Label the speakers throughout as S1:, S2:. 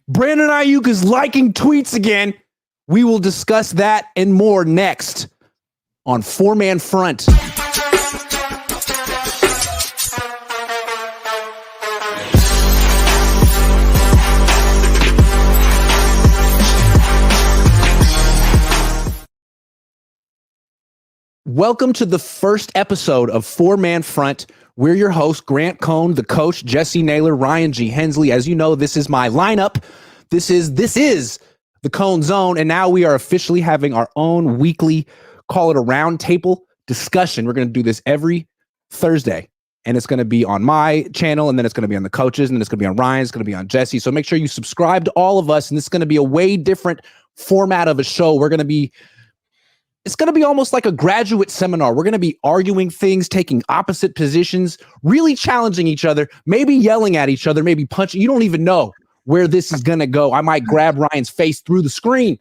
S1: Brandon Aiyuk is liking tweets again. We will discuss that and more next on Four Man Front. Welcome to the first episode of Four Man Front. We're your hosts, Grant Cohn, the coach, Jessie Naylor, Ryan G. Hensley. As you know, this is my lineup. This is the Cohn Zone, and now we are officially having our own weekly, call it a roundtable discussion. We're going to do this every Thursday, and it's going to be on my channel, and then it's going to be on the coaches, and then it's going to be on Ryan, it's going to be on Jessie. So make sure you subscribe to all of us, and this is going to be a way different format of a show. It's going to be almost like a graduate seminar. We're going to be arguing things, taking opposite positions, really challenging each other, maybe yelling at each other, maybe punching. You don't even know where this is going to go. I might grab Ryan's face through the screen.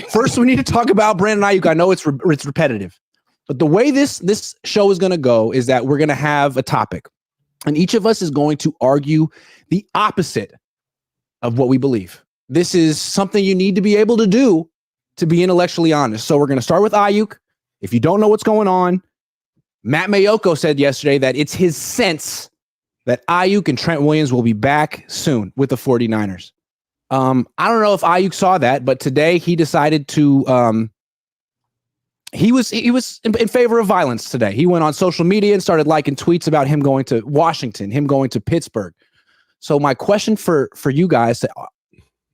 S1: First, we need to talk about Brandon Aiyuk. I know it's repetitive, but the way this show is going to go is that we're going to have a topic, and each of us is going to argue the opposite of what we believe. This is something you need to be able to do to be intellectually honest. So we're going to start with Aiyuk. If you don't know what's going on, Matt Mayoko said yesterday that it's his sense that Aiyuk and Trent Williams will be back soon with the 49ers. I don't know if Aiyuk saw that, but today he decided to he was in favor of violence today. He went on social media and started liking tweets about him going to Washington, him going to Pittsburgh. So my question for you guys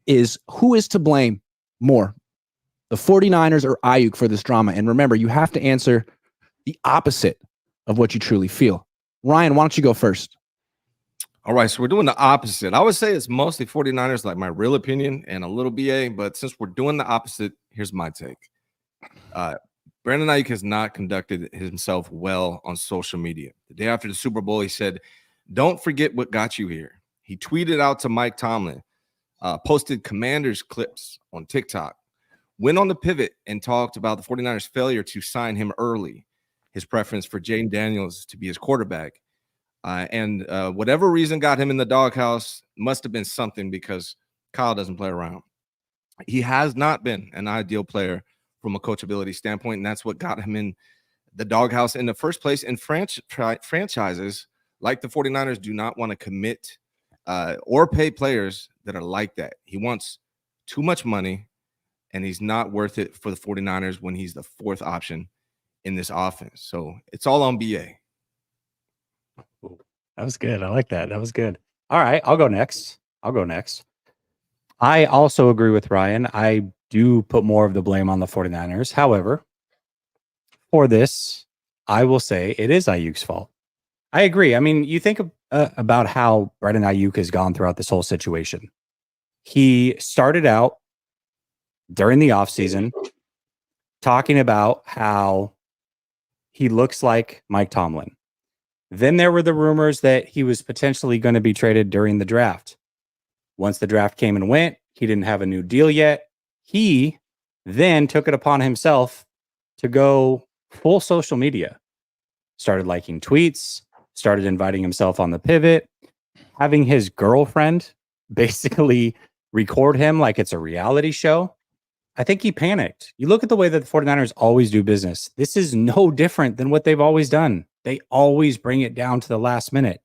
S1: is, who is to blame more? The 49ers or Aiyuk for this drama? And remember, you have to answer the opposite of what you truly feel. Ryan, why don't you go first?
S2: All right, so we're doing the opposite. I would say it's mostly 49ers, like my real opinion, and a little BA, but since we're doing the opposite, here's my take. Brandon Aiyuk has not conducted himself well on social media. The day after the Super Bowl, he said, "Don't forget what got you here." He tweeted out to Mike Tomlin, posted Commanders clips on TikTok, went on the pivot and talked about the 49ers' failure to sign him early, his preference for Jaden Daniels to be his quarterback. And whatever reason got him in the doghouse must have been something, because Kyle doesn't play around. He has not been an ideal player from a coachability standpoint, and that's what got him in the doghouse in the first place. And franchises like the 49ers do not want to commit or pay players that are like that. He wants too much money, and he's not worth it for the 49ers when he's the fourth option in this offense. So it's all on BA.
S3: That was good. I like that. That was good. All right, I'll go next. I also agree with Ryan. I do put more of the blame on the 49ers. However, for this, I will say it is Aiyuk's fault. I agree. I mean, you think about how Brandon Aiyuk has gone throughout this whole situation. He started out during the offseason talking about how he looks like Mike Tomlin. Then there were the rumors that he was potentially going to be traded during the draft. Once the draft came and went, he didn't have a new deal yet. He then took it upon himself to go full social media, started liking tweets, started inviting himself on the pivot, having his girlfriend basically record him like it's a reality show. I think he panicked. You look at the way that the 49ers always do business. This is no different than what they've always done. They always bring it down to the last minute.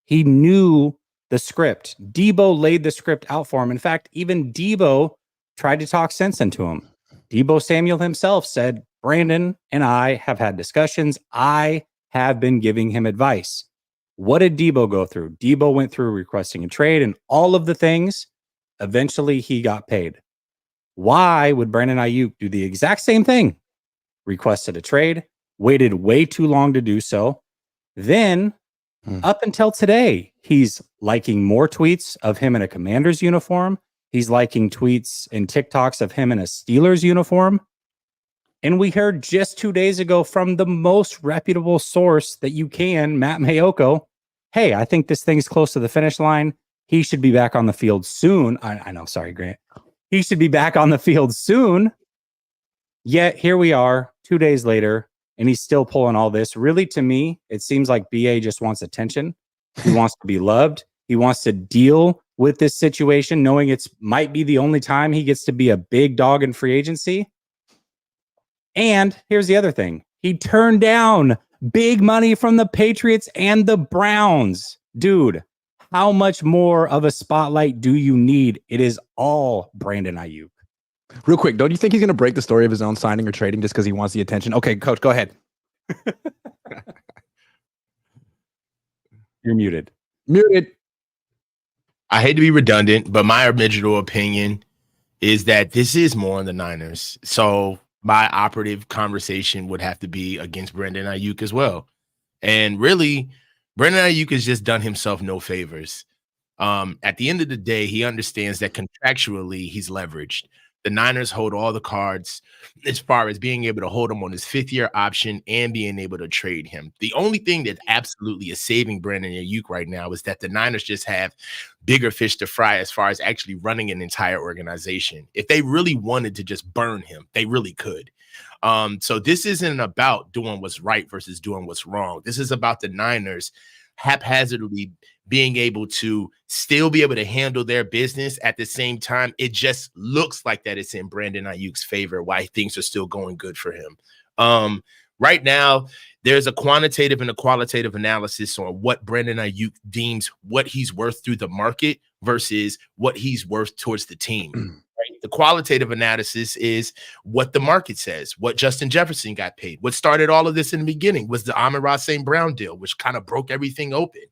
S3: He knew the script. Debo laid the script out for him. In fact, even Debo tried to talk sense into him. Debo Samuel himself said, "Brandon and I have had discussions. I have been giving him advice." What did Debo go through? Debo went through requesting a trade and all of the things. Eventually, he got paid. Why would Brandon Aiyuk do the exact same thing? Requested a trade, waited way too long to do so. Then, up until today, he's liking more tweets of him in a Commanders uniform. He's liking tweets and TikToks of him in a Steelers uniform. And we heard just 2 days ago from the most reputable source that you can, Matt Mayoko, "Hey, I think this thing's close to the finish line. He should be back on the field soon." I know, sorry, Grant. He should be back on the field soon. Yet here we are 2 days later, and he's still pulling all this. Really, to me, it seems like BA just wants attention. He wants to be loved. He wants to deal with this situation, knowing it's might be the only time he gets to be a big dog in free agency. And here's the other thing. He turned down big money from the Patriots and the Browns. Dude, how much more of a spotlight do you need? It is all Brandon Aiyuk.
S1: Real quick, don't you think he's going to break the story of his own signing or trading just because he wants the attention? Okay, Coach, go ahead.
S3: You're muted.
S1: Muted.
S4: I hate to be redundant, but my original opinion is that this is more on the Niners. So my operative conversation would have to be against Brandon Aiyuk as well. And really, Brandon Aiyuk has just done himself no favors. At the end of the day, he understands that contractually he's leveraged. The Niners hold all the cards as far as being able to hold him on his 5th-year option and being able to trade him. The only thing that absolutely is saving Brandon Aiyuk right now is that the Niners just have bigger fish to fry as far as actually running an entire organization. If they really wanted to just burn him, they really could. So this isn't about doing what's right versus doing what's wrong. This is about the Niners haphazardly being able to still be able to handle their business at the same time. It just looks like that it's in Brandon Aiyuk's favor why things are still going good for him. Right now, there's a quantitative and a qualitative analysis on what Brandon Aiyuk deems what he's worth through the market versus what he's worth towards the team. Right? The qualitative analysis is what the market says, what Justin Jefferson got paid. What started all of this in the beginning was the Amon-Ra St. Brown deal, which kind of broke everything open.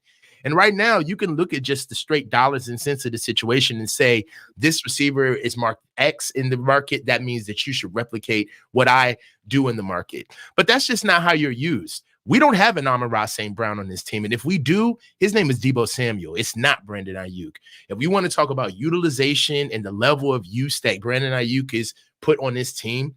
S4: And right now, you can look at just the straight dollars and cents of the situation and say, this receiver is marked X in the market. That means that you should replicate what I do in the market. But that's just not how you're used. We don't have an Amon-Ra St. Brown on this team. And if we do, his name is Deebo Samuel. It's not Brandon Aiyuk. If we want to talk about utilization and the level of use that Brandon Aiyuk is put on this team,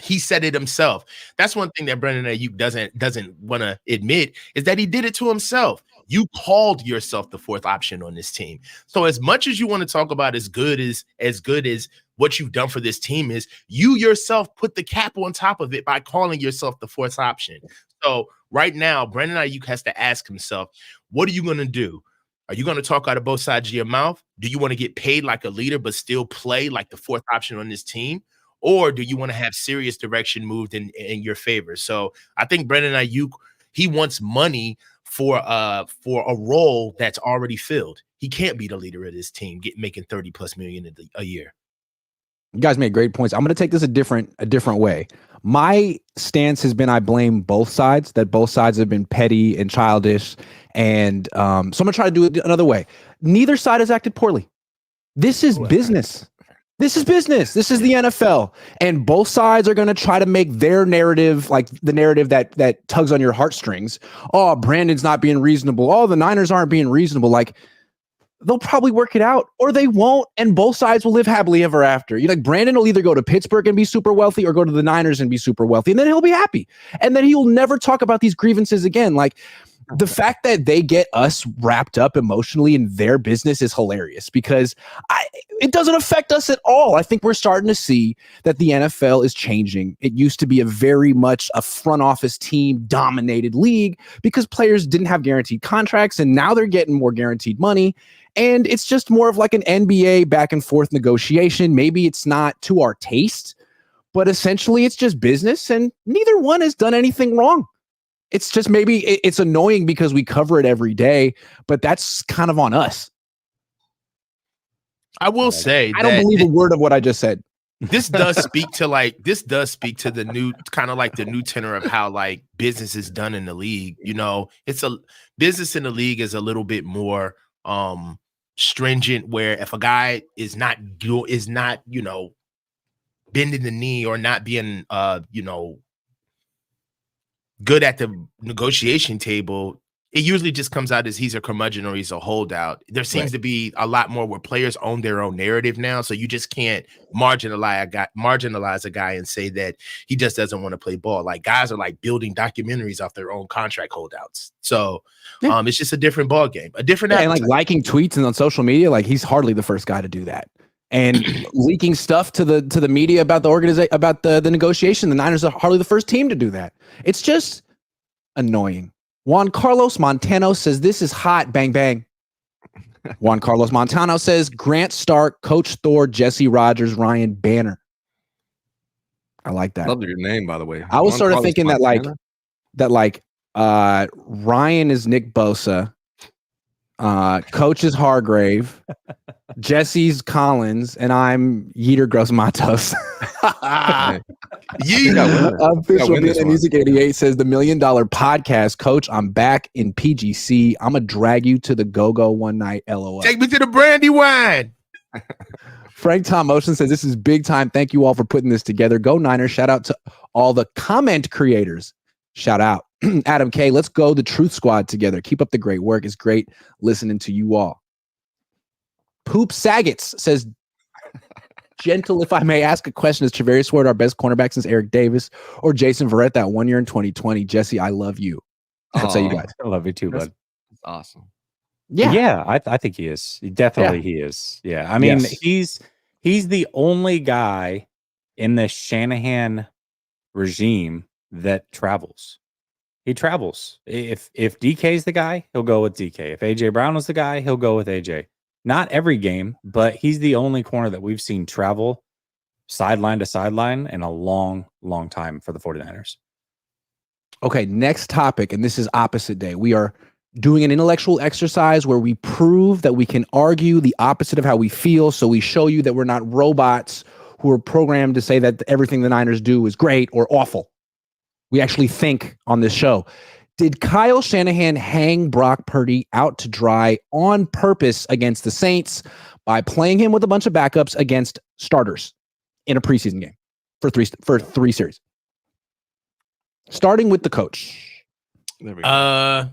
S4: he said it himself. That's one thing that Brandon Aiyuk doesn't want to admit is that he did it to himself. You called yourself the 4th option on this team. So as much as you want to talk about as good as what you've done for this team is, you yourself put the cap on top of it by calling yourself the 4th option. So right now, Brandon Aiyuk has to ask himself, what are you going to do? Are you going to talk out of both sides of your mouth? Do you want to get paid like a leader but still play like the 4th option on this team? Or do you want to have serious direction moved in your favor? So I think Brandon Aiyuk, he wants money for a role that's already filled. He can't be the leader of this team, making $30+ million a year.
S1: You guys made great points. I'm going to take this a different way. My stance has been I blame both sides, that both sides have been petty and childish. And so I'm going to try to do it another way. Neither side has acted poorly. This is business. This is business. This is the NFL. And both sides are going to try to make their narrative, like the narrative that tugs on your heartstrings. Oh, Brandon's not being reasonable. Oh, the Niners aren't being reasonable. Like, they'll probably work it out or they won't. And both sides will live happily ever after. You like Brandon will either go to Pittsburgh and be super wealthy or go to the Niners and be super wealthy. And then he'll be happy. And then he will never talk about these grievances again. Like, the fact that they get us wrapped up emotionally in their business is hilarious because it doesn't affect us at all. I think we're starting to see that the NFL is changing. It used to be a very much a front office team dominated league because players didn't have guaranteed contracts and now they're getting more guaranteed money. And it's just more of like an NBA back and forth negotiation. Maybe it's not to our taste, but essentially it's just business and neither one has done anything wrong. It's just maybe it's annoying because we cover it every day, but that's kind of on us.
S4: I will say
S1: I don't believe a word of what I just said.
S4: This does speak to the new kind of like the new tenor of how like business is done in the league. You know, it's a business in the league is a little bit more stringent where if a guy is not, you know, bending the knee or not being you know, good at the negotiation table, it usually just comes out as he's a curmudgeon or he's a holdout. There seems to be a lot more where players own their own narrative now, so you just can't marginalize a guy and say that he just doesn't want to play ball. Like guys are like building documentaries off their own contract holdouts. So it's just a different ball game, a different
S1: and like liking tweets and on social media. Like he's hardly the first guy to do that. And leaking stuff to the media about the organization, about the negotiation. The Niners are hardly the first team to do that. It's just annoying. Juan Carlos Montano says this is hot. Bang bang. Juan Carlos Montano says Grant Stark, Coach Thor, Jesse Rogers, Ryan Banner. I like that.
S2: Love your name, by the way.
S1: I was
S2: Juan
S1: sort of
S2: Carlos
S1: thinking
S2: Montana?
S1: Ryan is Nick Bosa, Coach is Hargrave, Jesse's Collins, and I'm Yeter Gross Matos.
S2: You got winner.
S1: Official
S2: win this one.
S1: Music 88 says the $1 Million Podcast. Coach, I'm back in PGC. I'm gonna drag you to the go-go one night. LOL.
S4: Take me to the brandy wine.
S1: Frank Tom Motion says this is big time. Thank you all for putting this together. Go Niners. Shout out to all the comment creators. Shout out. Adam K. Let's go the Truth Squad together. Keep up the great work. It's great listening to you all. Poop Saggets says, gentle, if I may ask a question, is Travarius Ward our best cornerback since Eric Davis or Jason Verrett that 1 year in 2020? Jesse, I love you. That's how you guys.
S3: I love you too, bud.
S2: That's awesome.
S1: Yeah.
S3: I think he is. Definitely he is. Yeah. I mean,
S1: Yes.
S3: he's the only guy in the Shanahan regime that travels. He travels. If DK is the guy, he'll go with DK. If AJ Brown is the guy, he'll go with AJ. Not every game, but he's the only corner that we've seen travel sideline to sideline in a long, long time for the 49ers.
S1: Okay, next topic, and this is opposite day. We are doing an intellectual exercise where we prove that we can argue the opposite of how we feel. So we show you that we're not robots who are programmed to say that everything the Niners do is great or awful. We actually think on this show. Did Kyle Shanahan hang Brock Purdy out to dry on purpose against the Saints by playing him with a bunch of backups against starters in a preseason game for three series? Starting with the coach.
S2: There we go.
S4: I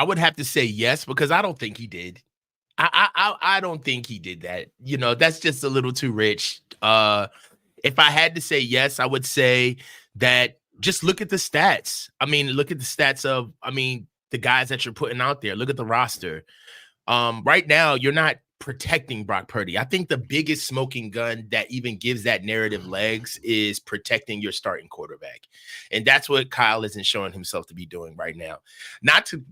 S4: would have to say yes because I don't think he did. I don't think he did that. You know, that's just a little too rich. If I had to say yes, I would say that just look at the stats. I mean, look at the stats of, the guys that you're putting out there. Look at the roster. Right now, you're not protecting Brock Purdy. I think the biggest smoking gun that even gives that narrative legs is protecting your starting quarterback. And that's what Kyle isn't showing himself to be doing right now. Not to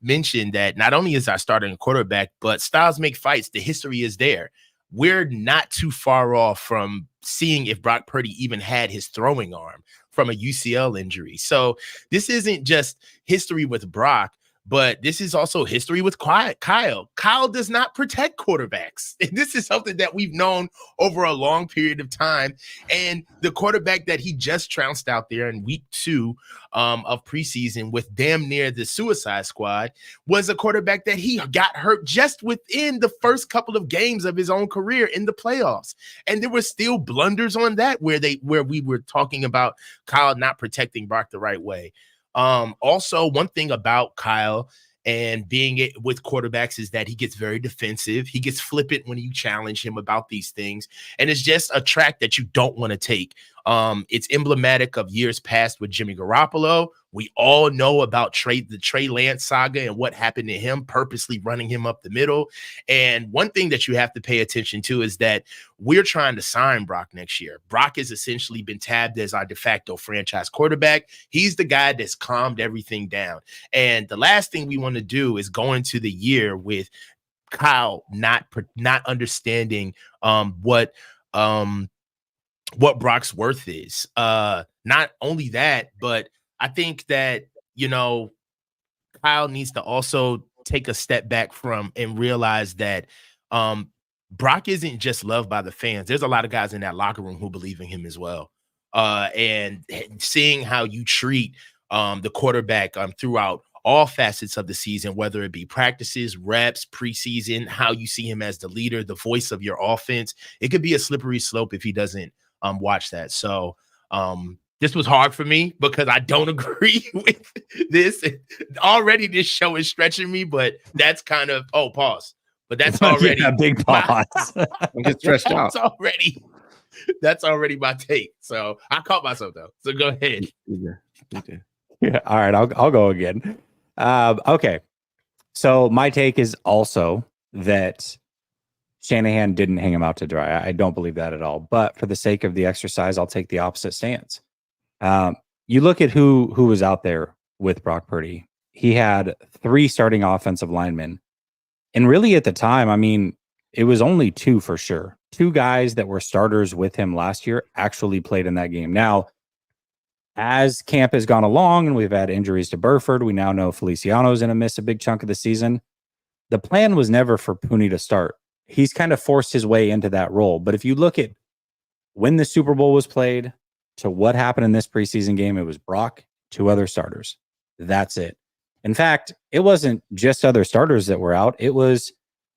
S4: mention that not only is our starting quarterback, but styles make fights. The history is there. We're not too far off from seeing if Brock Purdy even had his throwing arm from a UCL injury. So this isn't just history with Brock, but this is also history with Kyle. Kyle does not protect quarterbacks. And this is something that we've known over a long period of time. And the quarterback that he just trounced out there in week 2 of preseason with damn near the Suicide Squad was a quarterback that he got hurt just within the first couple of games of his own career in the playoffs. And there were still blunders on that where we were talking about Kyle not protecting Brock the right way. Also, one thing about Kyle and being it with quarterbacks is that he gets very defensive. He gets flippant when you challenge him about these things. And it's just a track that you don't want to take. It's emblematic of years past with Jimmy Garoppolo. We all know about the Trey Lance saga and what happened to him, purposely running him up the middle. And one thing that you have to pay attention to is that we're trying to sign Brock next year. Brock has essentially been tabbed as our de facto franchise quarterback. He's the guy that's calmed everything down. And the last thing we want to do is go into the year with Kyle not understanding what Brock's worth is. Not only that, but I think that, Kyle needs to also take a step back from and realize that Brock isn't just loved by the fans. There's a lot of guys in that locker room who believe in him as well. And seeing how you treat the quarterback throughout all facets of the season, whether it be practices, reps, preseason, how you see him as the leader, the voice of your offense, it could be a slippery slope if he doesn't watch that. So this was hard for me because I don't agree with this. Already this show is stretching me, but that's kind of pause. But that's already
S3: a big pause.
S2: Don't get stretched out.
S4: That's already my take. So I caught myself though. So go ahead.
S3: Yeah. All right. I'll go again. Okay. So my take is also that Shanahan didn't hang him out to dry. I don't believe that at all. But for the sake of the exercise, I'll take the opposite stance. You look at who was out there with Brock Purdy. He had 3 starting offensive linemen And really at the time, I mean, it was only 2 for sure. 2 guys that were starters with him last year actually played in that game. Now, as camp has gone along and we've had injuries to Burford, we now know Feliciano's going to miss a big chunk of the season. The plan was never for Puni to start. He's kind of forced his way into that role. But if you look at when the Super Bowl was played to what happened in this preseason game, it was Brock, 2 other starters. That's it. In fact, it wasn't just other starters that were out. It was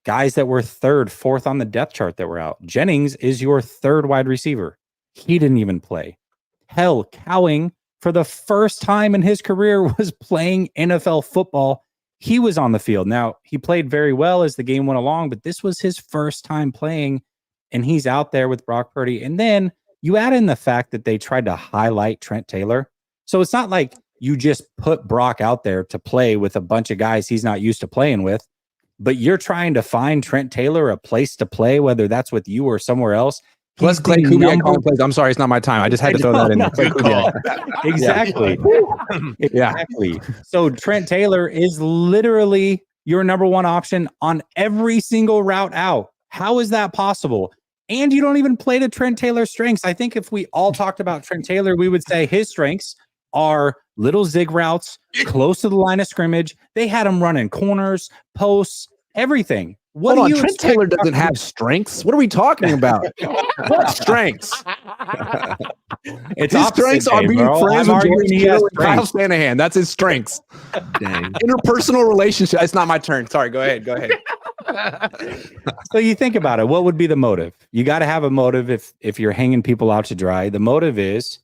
S3: guys that were 3rd, 4th on the depth chart that were out. Jennings is your 3rd wide receiver. He didn't even play. Hell, Cowing, for the first time in his career, was playing NFL football. He was on the field. Now, he played very well as the game went along, but this was his first time playing, and he's out there with Brock Purdy. And then you add in the fact that they tried to highlight Trent Taylor. So it's not like you just put Brock out there to play with a bunch of guys he's not used to playing with, but you're trying to find Trent Taylor a place to play, whether that's with you or somewhere else.
S1: Plus Clay Kubiak calling plays. I'm sorry, it's not my time. I just had to throw that in there.
S4: Good call.
S3: Exactly. Exactly. So Trent Taylor is literally your number 1 option on every single route out. How is that possible? And you don't even play to Trent Taylor's strengths. I think if we all talked about Trent Taylor, we would say his strengths are little zig routes, close to the line of scrimmage. They had him running corners, posts, everything.
S1: Hold on, Trent Taylor doesn't have strengths. What are we talking about? What strengths?
S3: His
S1: strengths are being friends with George Kittle and Kyle Shanahan. That's his strengths.
S2: Dang.
S1: Interpersonal relationship. It's not my turn. Sorry, go ahead.
S3: So you think about it. What would be the motive? You got to have a motive if you're hanging people out to dry. The motive is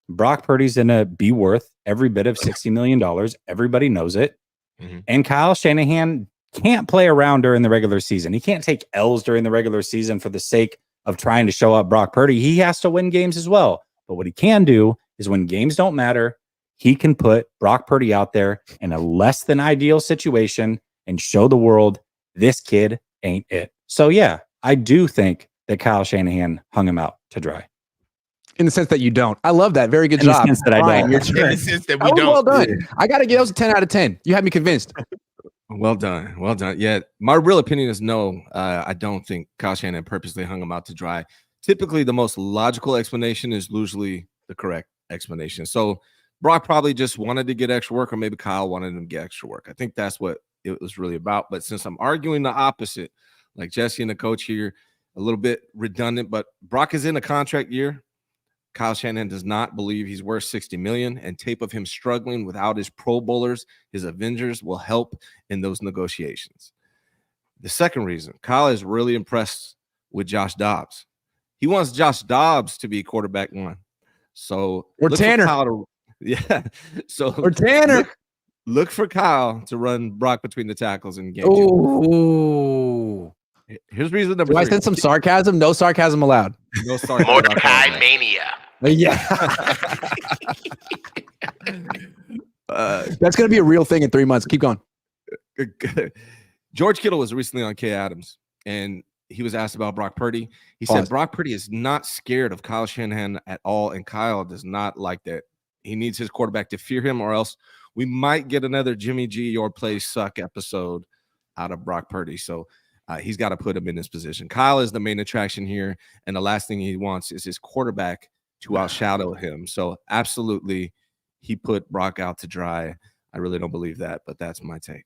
S3: Brock Purdy's going to be worth every bit of $60 million. Everybody knows it. Mm-hmm. And Kyle Shanahan can't play around during the regular season. He can't take L's during the regular season for the sake of trying to show up Brock Purdy. He has to win games as well. But what he can do is when games don't matter, he can put Brock Purdy out there in a less than ideal situation and show the world this kid ain't it. So yeah, I do think that Kyle Shanahan hung him out to dry.
S1: In the sense that you don't. I love that. Very good
S3: In
S1: job.
S3: the sense that I don't.
S1: Your
S4: In the sense that we
S1: that was
S4: don't.
S1: well done. I got to give those a 10 out of 10. You had me convinced.
S2: Well done. Well done. Yeah, my real opinion is no. I don't think Kyle Shanahan purposely hung him out to dry. Typically, the most logical explanation is usually the correct explanation. So Brock probably just wanted to get extra work, or maybe Kyle wanted him to get extra work. I think that's what it was really about. But since I'm arguing the opposite, like Jesse and the coach here, a little bit redundant, but Brock is in a contract year. Kyle Shanahan does not believe he's worth $60 million, and tape of him struggling without his Pro Bowlers, his Avengers, will help in those negotiations. The second reason, Kyle is really impressed with Josh Dobbs. He wants Josh Dobbs to be quarterback 1. So
S1: Or Tanner.
S2: So
S1: Or Tanner.
S2: Look for Kyle to run Brock between the tackles in game 2.
S1: Ooh.
S2: Here's reason number
S1: Do I
S2: 3.
S1: sense some sarcasm? No sarcasm allowed.
S2: No sarcasm.
S4: Mordecai Mania.
S1: Yeah. That's going to be a real thing in 3 months. Keep going.
S2: George Kittle was recently on Kay Adams, and he was asked about Brock Purdy. He said Brock Purdy is not scared of Kyle Shanahan at all, and Kyle does not like that. He needs his quarterback to fear him, or else we might get another Jimmy G, your play suck episode out of Brock Purdy. So he's got to put him in this position. Kyle is the main attraction here, and the last thing he wants is his quarterback to outshadow him. So absolutely, he put Brock out to dry. I really don't believe that, but that's my take.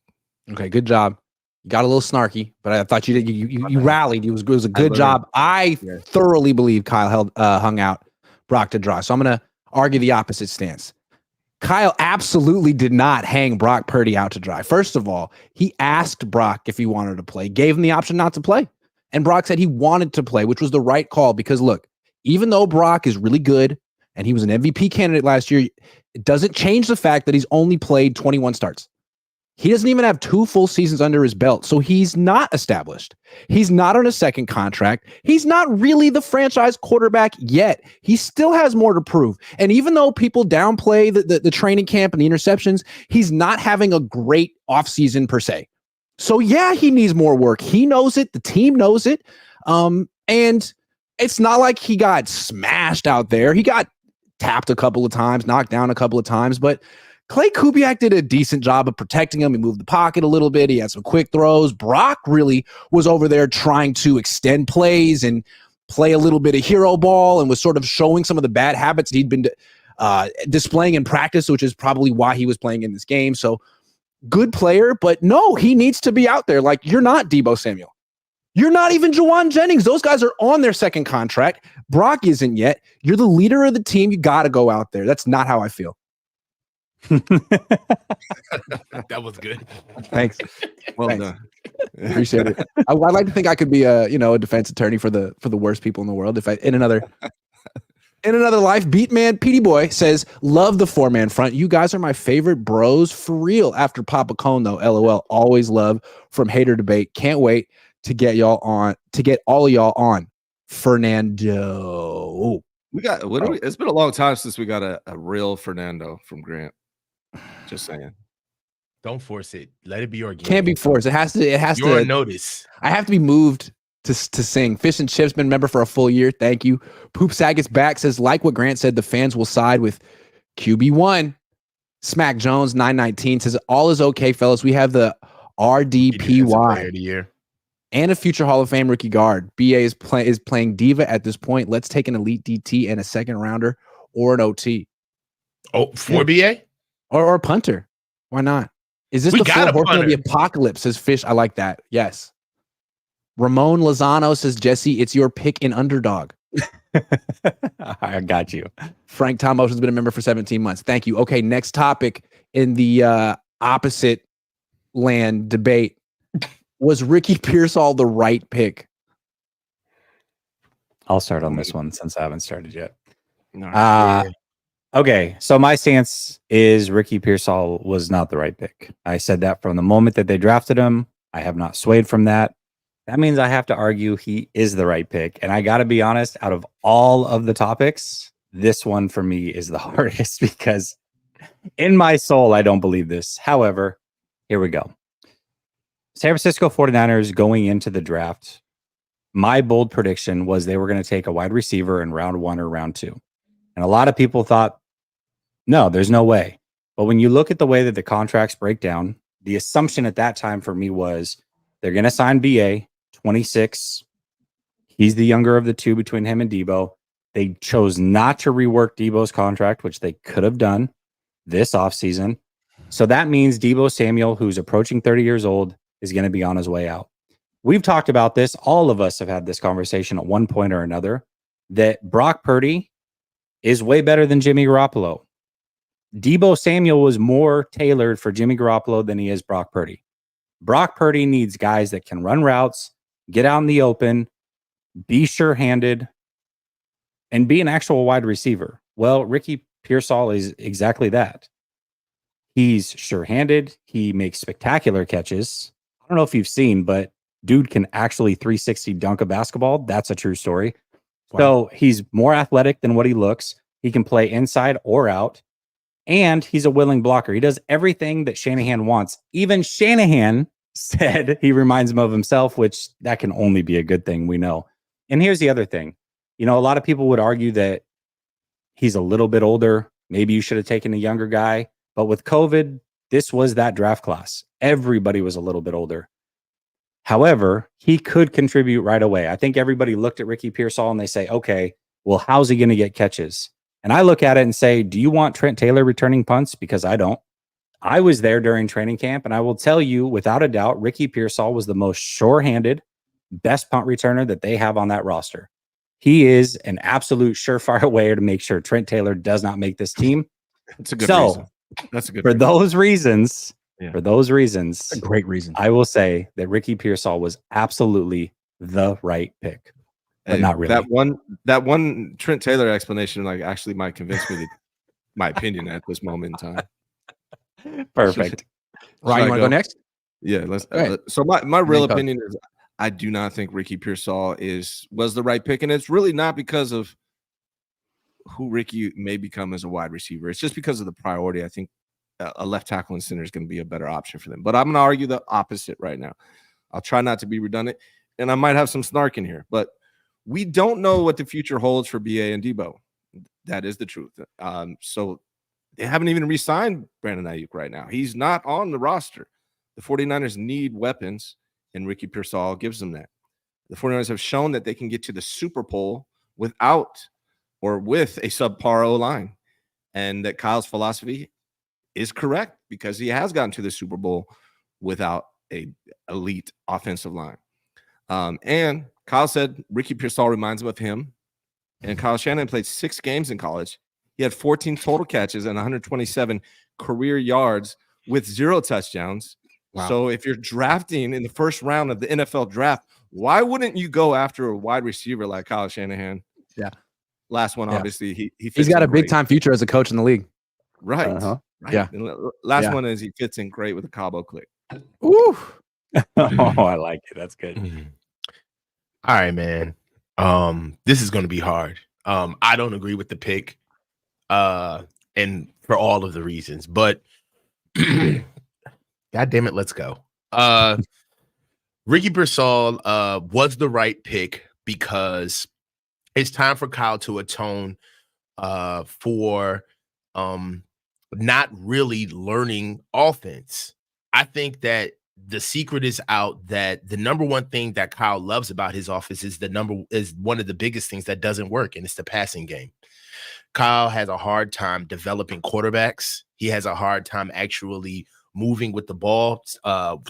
S1: Okay, good job. You got a little snarky, but I thought you rallied. It was a good job. I thoroughly believe Kyle hung out Brock to dry. So I'm going to argue the opposite stance. Kyle absolutely did not hang Brock Purdy out to dry. First of all, he asked Brock if he wanted to play, gave him the option not to play. And Brock said he wanted to play, which was the right call because, look, even though Brock is really good and he was an MVP candidate last year, it doesn't change the fact that he's only played 21 starts. He doesn't even have 2 full seasons under his belt, so he's not established. He's not on a second contract. He's not really the franchise quarterback yet. He still has more to prove. And even though people downplay the training camp and the interceptions, he's not having a great offseason per se. So yeah, he needs more work. He knows it. The team knows it. And it's not like he got smashed out there. He got tapped a couple of times, knocked down a couple of times, but Clay Kubiak did a decent job of protecting him. He moved the pocket a little bit. He had some quick throws. Brock really was over there trying to extend plays and play a little bit of hero ball and was sort of showing some of the bad habits that he'd been displaying in practice, which is probably why he was playing in this game. So good player, but no, he needs to be out there. Like, you're not Deebo Samuel. You're not even Juwan Jennings. Those guys are on their second contract. Brock isn't yet. You're the leader of the team. You got to go out there. That's not how I feel.
S4: That was good.
S1: Thanks.
S2: Well
S1: Thanks.
S2: done.
S1: Appreciate it. I'd like to think I could be a defense attorney for the worst people in the world. If I in another life, Beatman Petey Boy says, love the 4-man front. You guys are my favorite bros for real. After Papa Cohn though, LOL. Always love from Hater Debate. Can't wait to get y'all on. To get all of y'all on. Fernando.
S2: We got. It's been a long time since we got a real Fernando from Grant. Just saying.
S4: Don't force it. Let it be organic.
S1: Can't be forced. It has to.
S4: You're on notice.
S1: I have to be moved to sing. Fish and Chips been a member for a full year. Thank you. Poop Saget's back says, like what Grant said, the fans will side with QB1. Smack Jones 919 says, all is okay, fellas. We have the RDPY
S4: of the year.
S1: and a future Hall of Fame rookie guard. BA is playing diva at this point. Let's take an elite DT and a second rounder or an OT.
S4: Oh, for BA?
S1: Or a punter. Why not? Is this
S4: We
S1: the
S4: got
S1: full
S4: a
S1: horseman of the
S4: punter.
S1: apocalypse? Says Fish. I like that. Yes. Ramon Lozano says, Jesse, it's your pick in underdog.
S3: I got you.
S1: Frank Tom Ocean's been a member for 17 months. Thank you. Okay, next topic in the opposite land debate. Was Ricky Pearsall the right pick?
S3: I'll start on this one since I haven't started yet.
S2: No.
S3: Okay, so my stance is Ricky Pearsall was not the right pick. I said that from the moment that they drafted him. I have not swayed from that. That means I have to argue he is the right pick. And I got to be honest, out of all of the topics, this one for me is the hardest because in my soul, I don't believe this. However, here we go. San Francisco 49ers going into the draft, my bold prediction was they were going to take a wide receiver in round 1 or round 2. And a lot of people thought, no, there's no way. But when you look at the way that the contracts break down, the assumption at that time for me was they're going to sign BA, 26. He's the younger of the two between him and Deebo. They chose not to rework Deebo's contract, which they could have done this offseason. So that means Deebo Samuel, who's approaching 30 years old, is going to be on his way out. We've talked about this. All of us have had this conversation at one point or another, that Brock Purdy is way better than Jimmy Garoppolo. Deebo Samuel was more tailored for Jimmy Garoppolo than he is Brock Purdy. Brock Purdy needs guys that can run routes, get out in the open, be sure-handed, and be an actual wide receiver. Well, Ricky Pearsall is exactly that. He's sure-handed. He makes spectacular catches. I don't know if you've seen, but dude can actually 360 dunk a basketball. That's a true story. Wow. So he's more athletic than what he looks. He can play inside or out. And he's a willing blocker. He does everything that Shanahan wants. Even Shanahan said he reminds him of himself, which that can only be a good thing, we know. And here's the other thing. You know, a lot of people would argue that he's a little bit older. Maybe you should have taken a younger guy. But with COVID, this was that draft class. Everybody was a little bit older. However, he could contribute right away. I think everybody looked at Ricky Pearsall and they say, okay, well, how's he going to get catches? And I look at it and say, do you want Trent Taylor returning punts? Because I don't. I was there during training camp, and I will tell you, without a doubt, Ricky Pearsall was the most sure-handed, best punt returner that they have on that roster. He is an absolute surefire way to make sure Trent Taylor does not make this team.
S2: That's a good reason. That's a good reason.
S3: Those reasons,
S1: a great reason.
S3: I will say that Ricky Pearsall was absolutely the right pick. But not really.
S2: That one Trent Taylor explanation actually might convince me to my opinion at this moment in time.
S3: Perfect.
S1: Ryan, you want to go next?
S2: Yeah, let's. So my real opinion is I do not think Ricky Pearsall was the right pick, and it's really not because of who Ricky may become as a wide receiver. It's just because of the priority. I think a left tackle and center is going to be a better option for them. But I'm going to argue the opposite right now. I'll try not to be redundant, and I might have some snark in here, but we don't know what the future holds for BA and Deebo. That is the truth. So they haven't even re-signed Brandon Aiyuk right now. He's not on the roster. The 49ers need weapons, and Ricky Pearsall gives them that. The 49ers have shown that they can get to the Super Bowl without or with a subpar O-line, and that Kyle's philosophy is correct because he has gotten to the Super Bowl without a elite offensive line. And Kyle said Ricky Pearsall reminds him of him. And Kyle Shanahan played 6 games in college. He had 14 total catches and 127 career yards with 0 touchdowns.
S1: Wow.
S2: So if you're drafting in the first round of the NFL draft, why wouldn't you go after a wide receiver like Kyle Shanahan?
S1: Yeah.
S2: Last one,
S1: Yeah.
S2: obviously,
S1: he's got a big time future as a coach in the league.
S2: Right.
S3: Uh-huh.
S2: Right.
S1: Yeah.
S2: And last one is he fits in great with the Cabo click.
S1: Ooh.
S3: Oh, I like it. That's good.
S4: All right, man. This is going to be hard. I don't agree with the pick, and for all of the reasons, but God damn it, let's go. Ricky Pearsall was the right pick because it's time for Kyle to atone for not really learning offense. I think that the secret is out that the number one thing that Kyle loves about his offense is one of the biggest things that doesn't work, and it's the passing game. Kyle has a hard time developing quarterbacks. He has a hard time actually moving with the ball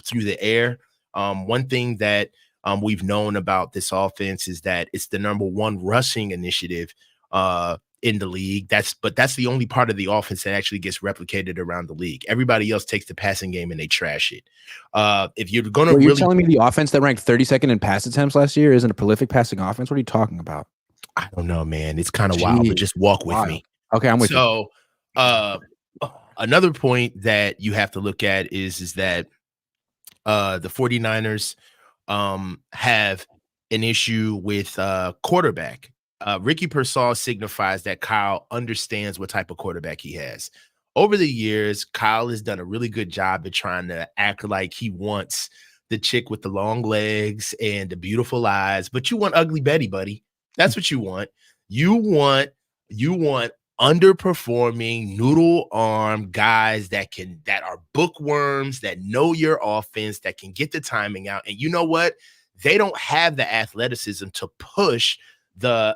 S4: through the air. One thing that we've known about this offense is that it's the number one rushing initiative in the league. That's the only part of the offense that actually gets replicated around the league. Everybody else takes the passing game and they trash it. If you're going to
S1: You're telling me the offense that ranked 32nd in pass attempts last year isn't a prolific passing offense? What are you talking about?
S4: I don't know, man. It's kind of wild, but just walk with me.
S1: Okay, I'm with you.
S4: So, another point that you have to look at is that the 49ers have an issue with quarterback. Ricky Pearsall signifies that Kyle understands what type of quarterback he has. Over the years, Kyle has done a really good job at trying to act like he wants the chick with the long legs and the beautiful eyes, but you want ugly Betty, buddy. That's what you want. You want underperforming noodle arm guys that are bookworms, that know your offense, that can get the timing out. And you know what? They don't have the athleticism to push the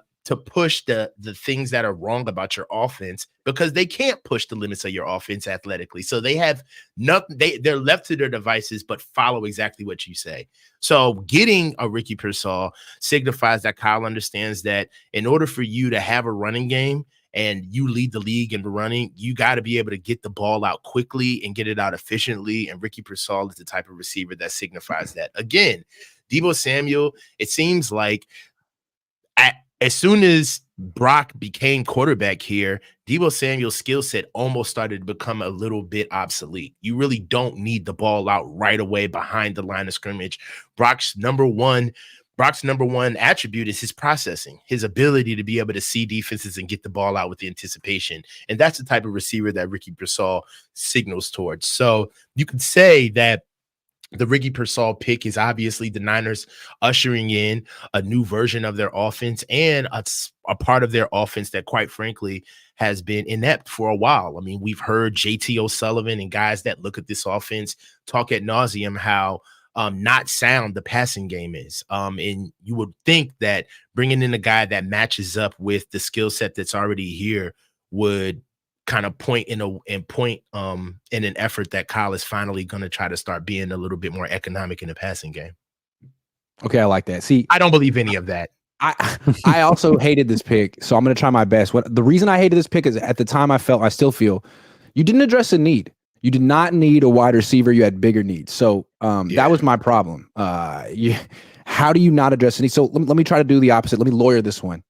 S4: things that are wrong about your offense because they can't push the limits of your offense athletically. So they have nothing. They're left to their devices, but follow exactly what you say. So getting a Ricky Pearsall signifies that Kyle understands that in order for you to have a running game and you lead the league in running, you got to be able to get the ball out quickly and get it out efficiently. And Ricky Pearsall is the type of receiver that signifies that. Again, Deebo Samuel, it seems like as soon as Brock became quarterback here, Deebo Samuel's skill set almost started to become a little bit obsolete. You really don't need the ball out right away behind the line of scrimmage. Brock's number one attribute is his processing, his ability to be able to see defenses and get the ball out with the anticipation. And that's the type of receiver that Ricky Pearsall signals towards. So you could say that the Ricky Pearsall pick is obviously the Niners ushering in a new version of their offense and a part of their offense that, quite frankly, has been inept for a while. I mean, we've heard JT O'Sullivan and guys that look at this offense talk ad nauseum how not sound the passing game is. And you would think that bringing in a guy that matches up with the skill set that's already here would kind of point in an effort that Kyle is finally going to try to start being a little bit more economic in the passing game.
S1: Okay, I like that. See,
S4: I don't believe any of that.
S1: I also hated this pick, so I'm going to try my best. The reason I hated this pick is at the time I still feel you didn't address a need. You did not need a wide receiver. You had bigger needs. So that was my problem. How do you not address a need? So let me try to do the opposite. Let me lawyer this one.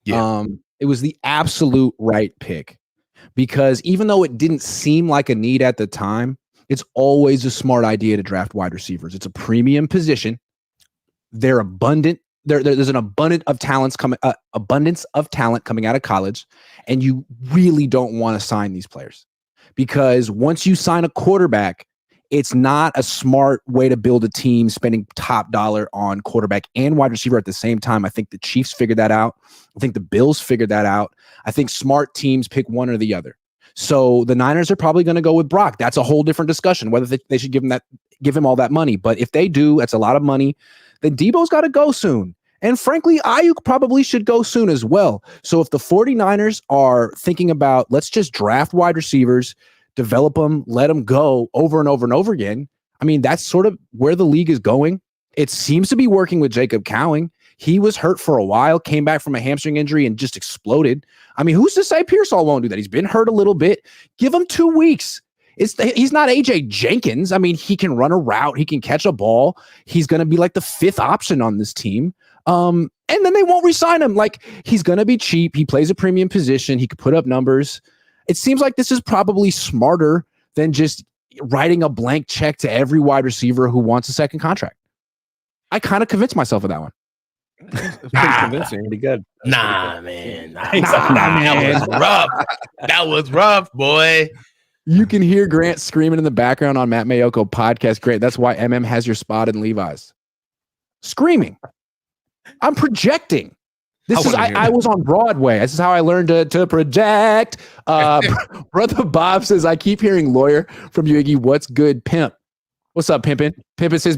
S4: Yeah.
S1: It was the absolute right pick. Because even though it didn't seem like a need at the time, it's always a smart idea to draft wide receivers. It's a premium position. They're abundant. There's an abundance of talent coming out of college, and you really don't want to sign these players because once you sign a quarterback, it's not a smart way to build a team spending top dollar on quarterback and wide receiver at the same time. I think the Chiefs figured that out. I think the Bills figured that out. I think smart teams pick one or the other. So the Niners are probably going to go with Brock. That's a whole different discussion, whether they should give him all that money. But if they do, that's a lot of money. Then Debo's got to go soon. And frankly, Aiyuk probably should go soon as well. So if the 49ers are thinking about, let's just draft wide receivers, develop them, let them go over and over and over again. I mean, that's sort of where the league is going. It seems to be working with Jacob Cowing. He was hurt for a while, came back from a hamstring injury and just exploded. I mean, who's to say Pearsall won't do that? He's been hurt a little bit. Give him 2 weeks. He's not AJ Jenkins. I mean, he can run a route. He can catch a ball. He's going to be like the 5th option on this team. And then they won't re-sign him. Like, he's going to be cheap. He plays a premium position. He could put up numbers. It seems like this is probably smarter than just writing a blank check to every wide receiver who wants a second contract. I kind of convinced myself of that one.
S2: It's pretty convincing.
S3: Pretty good.
S4: Nah, man. Nah,
S1: man.
S4: that was rough. That was rough, boy.
S1: You can hear Grant screaming in the background on Matt Mayoko podcast. Great. That's why MM has your spot in Levi's. Screaming. I'm projecting. I was on Broadway. This is how I learned to project. Brother Bob says, I keep hearing lawyer from you, Iggy. What's good, pimp? What's up, pimpin'? Pimpin' has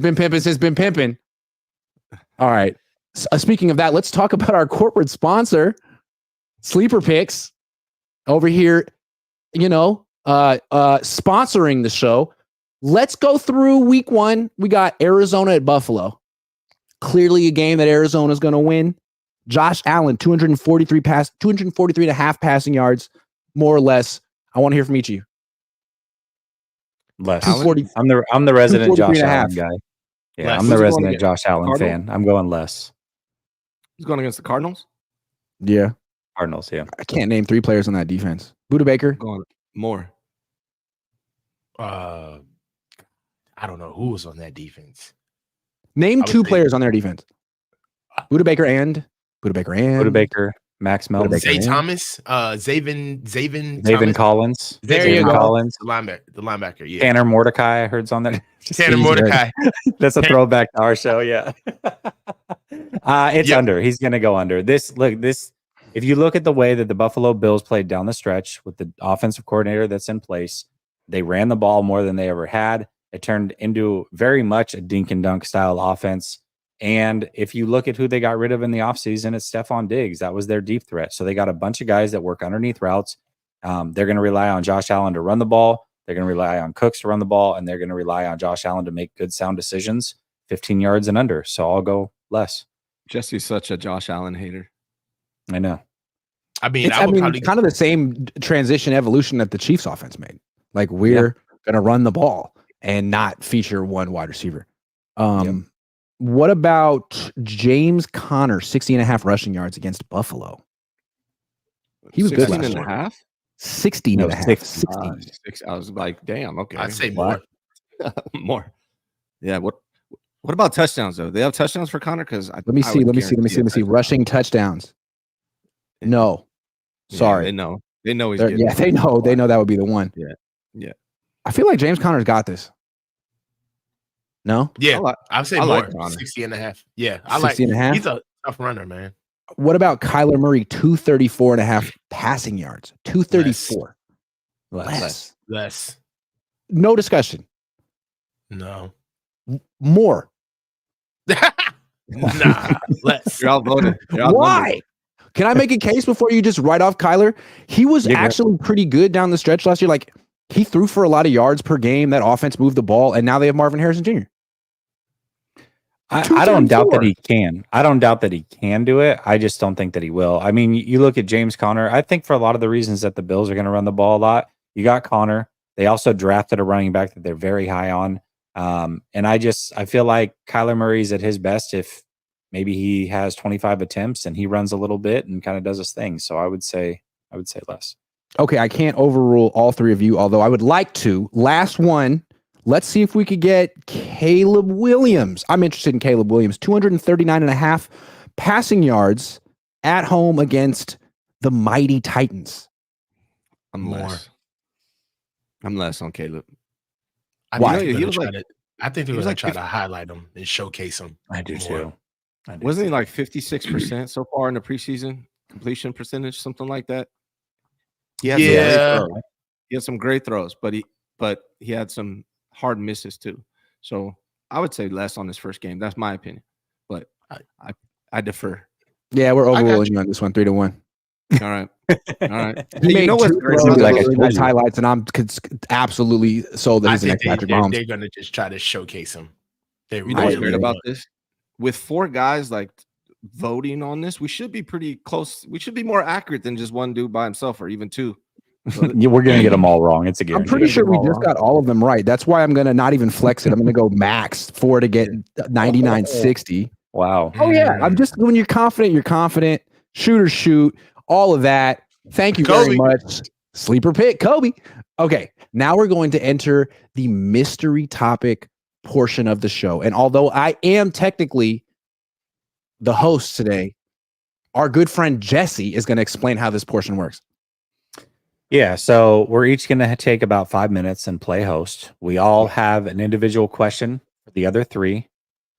S1: been pimpin'. All right. Speaking of that, let's talk about our corporate sponsor, Sleeper Picks, over here, sponsoring the show. Let's go through week 1. We got Arizona at Buffalo. Clearly a game that Arizona is going to win. Josh Allen, 243 and a half passing yards, more or less. I want to hear from each of you.
S3: Less.
S1: I'm
S3: the resident Josh Allen
S1: half.
S3: guy. Yeah,
S4: Less.
S3: I'm the
S2: Who's
S3: resident Josh Allen
S2: Cardinals?
S3: fan. I'm going less.
S2: He's going against the Cardinals.
S1: Yeah.
S3: Cardinals, yeah.
S1: I can't name 3 players on that defense. Buda Baker.
S2: Going more.
S4: I don't know who was on that defense.
S1: Name
S4: I would
S1: 2
S4: say-
S1: players on their defense. Buda Baker, Max Melton.
S4: Zay Thomas, Zaven
S3: David Collins.
S1: There you
S3: David
S1: go.
S3: Collins.
S4: the linebacker. Yeah,
S3: Tanner Mordecai, I heard's on that.
S4: Tanner Mordecai.
S3: That's a throwback to our show, yeah. It's
S4: Yep.
S3: under. He's going to go under. This. If you look at the way that the Buffalo Bills played down the stretch with the offensive coordinator that's in place, they ran the ball more than they ever had. It turned into very much a dink and dunk style offense. And if you look at who they got rid of in the offseason, it's Stephon Diggs. That was their deep threat. So they got a bunch of guys that work underneath routes. They're going to rely on Josh Allen to run the ball. They're going to rely on Cooks to run the ball. And they're going to rely on Josh Allen to make good, sound decisions, 15 yards and under. So I'll go less.
S2: Jesse's such a Josh Allen hater.
S3: I know.
S4: I mean,
S1: It's kind of the same transition evolution that the Chiefs offense made. Like, we're going to run the ball and not feature one wide receiver. What about James Conner, 60 and a half rushing yards against Buffalo? He was good
S2: 16
S1: last
S2: and a
S1: year.
S2: half?
S1: 16 and a half.
S3: 60.
S1: 60.
S2: I was like, damn, okay.
S4: I'd say more.
S2: More. Yeah. What about touchdowns though? They have touchdowns for Connor? Because
S1: Let me see. Rushing touchdowns. No. Sorry.
S2: They know he's
S1: They're-
S2: getting
S1: they know that would be the one.
S2: Yeah.
S1: I feel like James Conner's got this. No?
S4: Yeah,
S2: I
S4: I'd say
S2: I
S4: more.
S2: like Connor.
S4: 60 and a half. Yeah,
S1: 60 and a half?
S4: He's a tough runner, man.
S1: What about Kyler Murray, 234 and a half passing yards? 234.
S4: Less.
S1: No discussion.
S4: No.
S1: More.
S4: Nah, less.
S2: You're outvoted.
S1: Why? Can I make a case before you just write off Kyler? He was actually pretty good down the stretch last year. Like, he threw for a lot of yards per game. That offense moved the ball, and now they have Marvin Harrison Jr.
S3: I don't doubt that he can. I don't doubt that he can do it. I just don't think that he will. I mean, you look at James Conner. I think for a lot of the reasons that the Bills are going to run the ball a lot, you got Conner. They also drafted a running back that they're very high on. And I feel like Kyler Murray's at his best if maybe he has 25 attempts and he runs a little bit and kind of does his thing. So I would say less.
S1: Okay, I can't overrule all 3 of you, although I would like to. Last one. Let's see if we could get Caleb Williams. I'm interested in Caleb Williams. 239 and a half passing yards at home against the mighty Titans.
S2: I'm less on Caleb.
S1: Why?
S4: I think
S2: He was like-
S4: they're
S2: he
S4: going
S2: was
S4: to
S2: like
S4: try to highlight him and showcase him.
S3: I do
S4: more.
S3: too.
S2: Wasn't he like 56% so far in the preseason completion percentage, something like that? He has
S4: Yeah.
S2: He had some great throws, but he had some hard misses too. So I would say less on his first game. That's my opinion, but I defer.
S1: Yeah, we're
S4: I got
S1: overruling you on this one, 3-1.
S2: All right. All right.
S1: He
S2: Hey,
S1: made
S2: you know what's
S1: two
S2: great
S1: throws
S2: about
S3: like
S1: that
S3: I
S1: were really
S3: told
S1: nice
S3: you.
S1: highlights, and I'm absolutely sold that
S4: I
S1: he's the
S4: think
S1: next Patrick Mahomes.
S4: they're going to just try to showcase him. They
S2: You know what's
S4: really
S2: great about
S4: want.
S2: this? With 4 guys like voting on this, we should be pretty close. We should be more accurate than just one dude by himself or even 2. So
S3: Yeah, we're gonna get them all wrong. It's a
S1: I'm
S3: guarantee.
S1: pretty sure we
S2: all
S1: just
S2: wrong.
S1: got all of them right. That's why I'm going to not even flex it. I'm going to go max 4 to get 99.60.
S3: Wow.
S1: Oh, yeah. I'm just, when you're confident. Shoot or shoot, all of that. Thank you very
S4: Kobe.
S1: much. Sleeper pick, Kobe. Okay, now we're going to enter the mystery topic portion of the show. And although I am technically the host today, our good friend Jesse is going to explain how this portion works.
S3: Yeah, so we're each going to take about 5 minutes and play host. We all have an individual question for the other 3.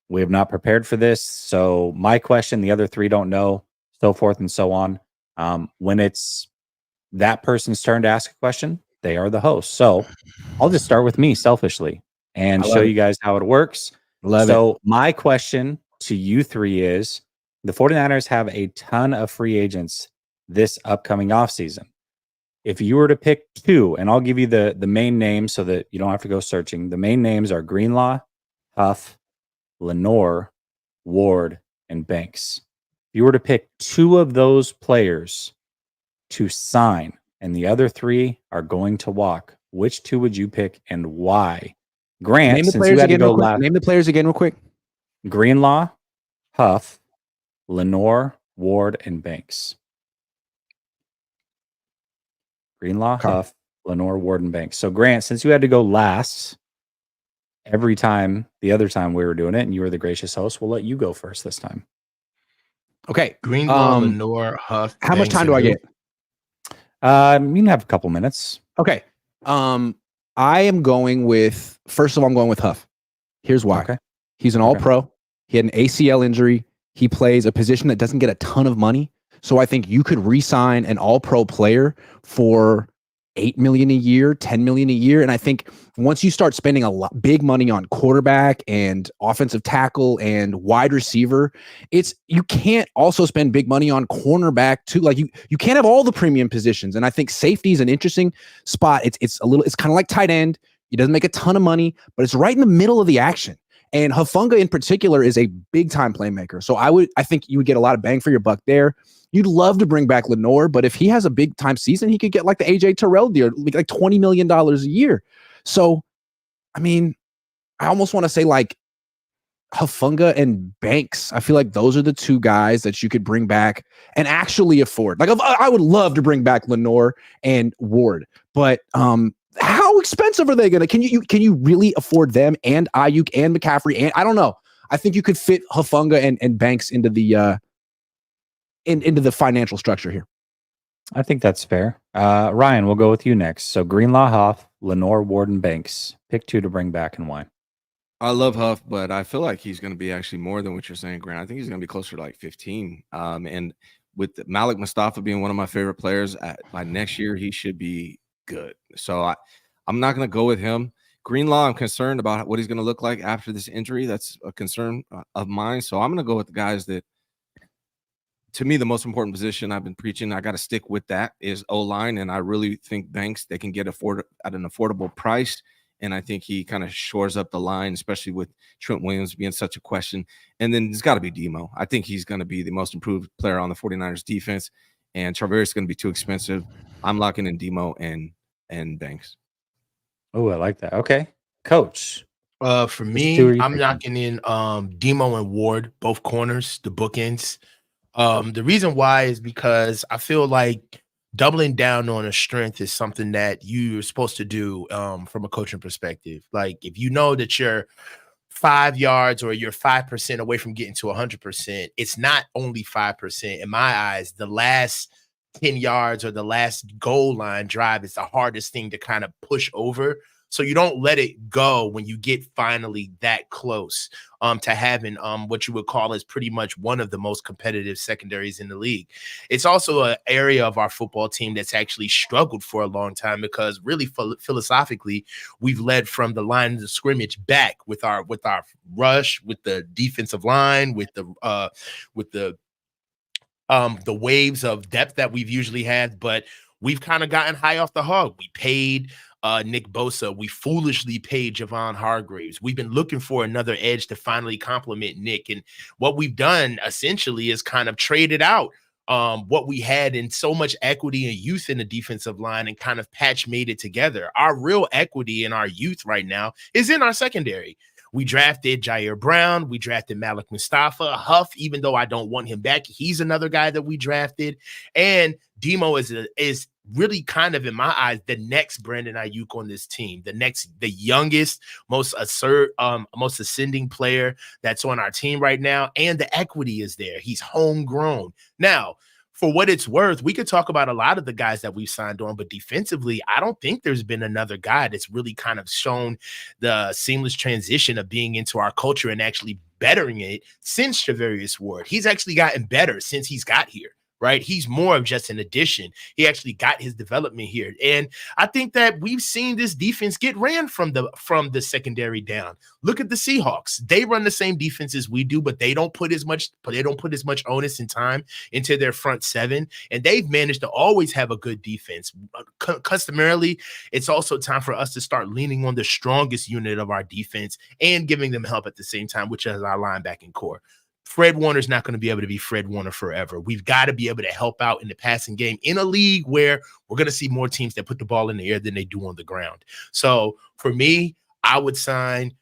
S3: We have not prepared for this, so my question, the other 3 don't know, so forth and so on. When it's that person's turn to ask a question, they are the host. So I'll just start with me selfishly and show you guys how it works. So my question to you 3 is, the 49ers have a ton of free agents this upcoming offseason. If you were to pick 2, and I'll give you the main names so that you don't have to go searching. The main names are Greenlaw, Huff, Lenore, Ward, and Banks. If you were to pick 2 of those players to sign and the other 3 are going to walk, which 2 would you pick and why? Grant,
S1: Name the
S3: since you
S1: players
S3: had to
S1: again
S3: go
S1: real quick.
S3: last,
S1: Name the players again real quick.
S3: Greenlaw, Huff, Lenore, Ward, and Banks. Greenlaw,
S1: Okay.
S3: Huff, Lenore, Ward, and Banks. So Grant, since you had to go last every time, the other time we were doing it, and you were the gracious host, we'll let you go first this time.
S1: Okay.
S4: Greenlaw, Lenore, Huff.
S1: How much
S4: Banks,
S1: time do I
S4: and
S1: get?
S3: You can have a couple minutes.
S1: Okay. I am going with, first of all, I'm going with Huff. Here's why.
S3: Okay.
S1: He's an all-pro. He had an ACL injury. He plays a position that doesn't get a ton of money. So I think you could re-sign an all-pro player for $8 million a year, $10 million a year. And I think once you start spending big money on quarterback and offensive tackle and wide receiver, you can't also spend big money on cornerback too. Like you can't have all the premium positions. And I think safety is an interesting spot. It's kind of like tight end. He doesn't make a ton of money, but it's right in the middle of the action. And Hufanga in particular is a big time playmaker. So I think you would get a lot of bang for your buck there. You'd love to bring back Lenore, but if he has a big time season, he could get like the AJ Terrell deal, like $20 million a year. So, I mean, I almost want to say like Hufanga and Banks. I feel like those are the 2 guys that you could bring back and actually afford. Like I would love to bring back Lenore and Ward, but how expensive are they going to? Can you really afford them and Aiyuk and McCaffrey? And I don't know. I think you could fit Hufanga and Banks into the into the financial structure here.
S3: I think that's fair. Ryan, we'll go with you next. So Greenlaw, Huff, Lenore, Ward, and Banks. Pick 2 to bring back and why.
S2: I love Huff, but I feel like he's going to be actually more than what you're saying, Grant. I think he's going to be closer to like 15. And with Malik Mustafa being one of my favorite players, by next year he should be good. So I'm not going to go with him. Greenlaw, I'm concerned about what he's going to look like after this injury. That's a concern of mine. So I'm going to go with the guys that, to me, the most important position I've been preaching, I got to stick with that, is O-line. And I really think Banks, they can get at an affordable price. And I think he kind of shores up the line, especially with Trent Williams being such a question. And then there's got to be Demo. I think he's going to be the most improved player on the 49ers defense. And Charverius is going to be too expensive. I'm locking in Demo and Banks.
S3: Oh, I like that. Okay. Coach.
S4: For me, I'm knocking in Demo and Ward, both corners, the bookends. The reason why is because I feel like doubling down on a strength is something that you're supposed to do from a coaching perspective. Like if you know that you're 5 yards or you're 5% away from getting to 100%, it's not only 5%. In my eyes, the last 10 yards or the last goal line drive is the hardest thing to kind of push over So you don't let it go when you get finally that close to having what you would call as pretty much one of the most competitive secondaries in the league. It's also an area of our football team that's actually struggled for a long time because really philosophically, we've led from the line of scrimmage back with our rush, with the defensive line, with the waves of depth that we've usually had, but we've kind of gotten high off the hog. We paid Nick Bosa. We foolishly paid Javon Hargraves. We've been looking for another edge to finally complement Nick. And what we've done essentially is kind of traded out what we had in so much equity and youth in the defensive line and kind of patch made it together. Our real equity in our youth right now is in our secondary. We drafted Jair Brown. We drafted Malik Mustafa. Huff, even though I don't want him back, he's another guy that we drafted. And Demo is really kind of, in my eyes, the next Brandon Aiyuk on this team, the youngest, most ascending player that's on our team right now. And the equity is there. He's homegrown. Now, for what it's worth, we could talk about a lot of the guys that we've signed on, but defensively, I don't think there's been another guy that's really kind of shown the seamless transition of being into our culture and actually bettering it since Javarius Ward. He's actually gotten better since he's got here. Right. He's more of just an addition. He actually got his development here. And I think that we've seen this defense get ran from the secondary down. Look at the Seahawks. They run the same defense as we do, but they don't put as much onus and time into their front seven. And they've managed to always have a good defense. Customarily, it's also time for us to start leaning on the strongest unit of our defense and giving them help at the same time, which is our linebacking core. Fred Warner's not going to be able to be Fred Warner forever. We've got to be able to help out in the passing game in a league where we're going to see more teams that put the ball in the air than they do on the ground. So for me, I would sign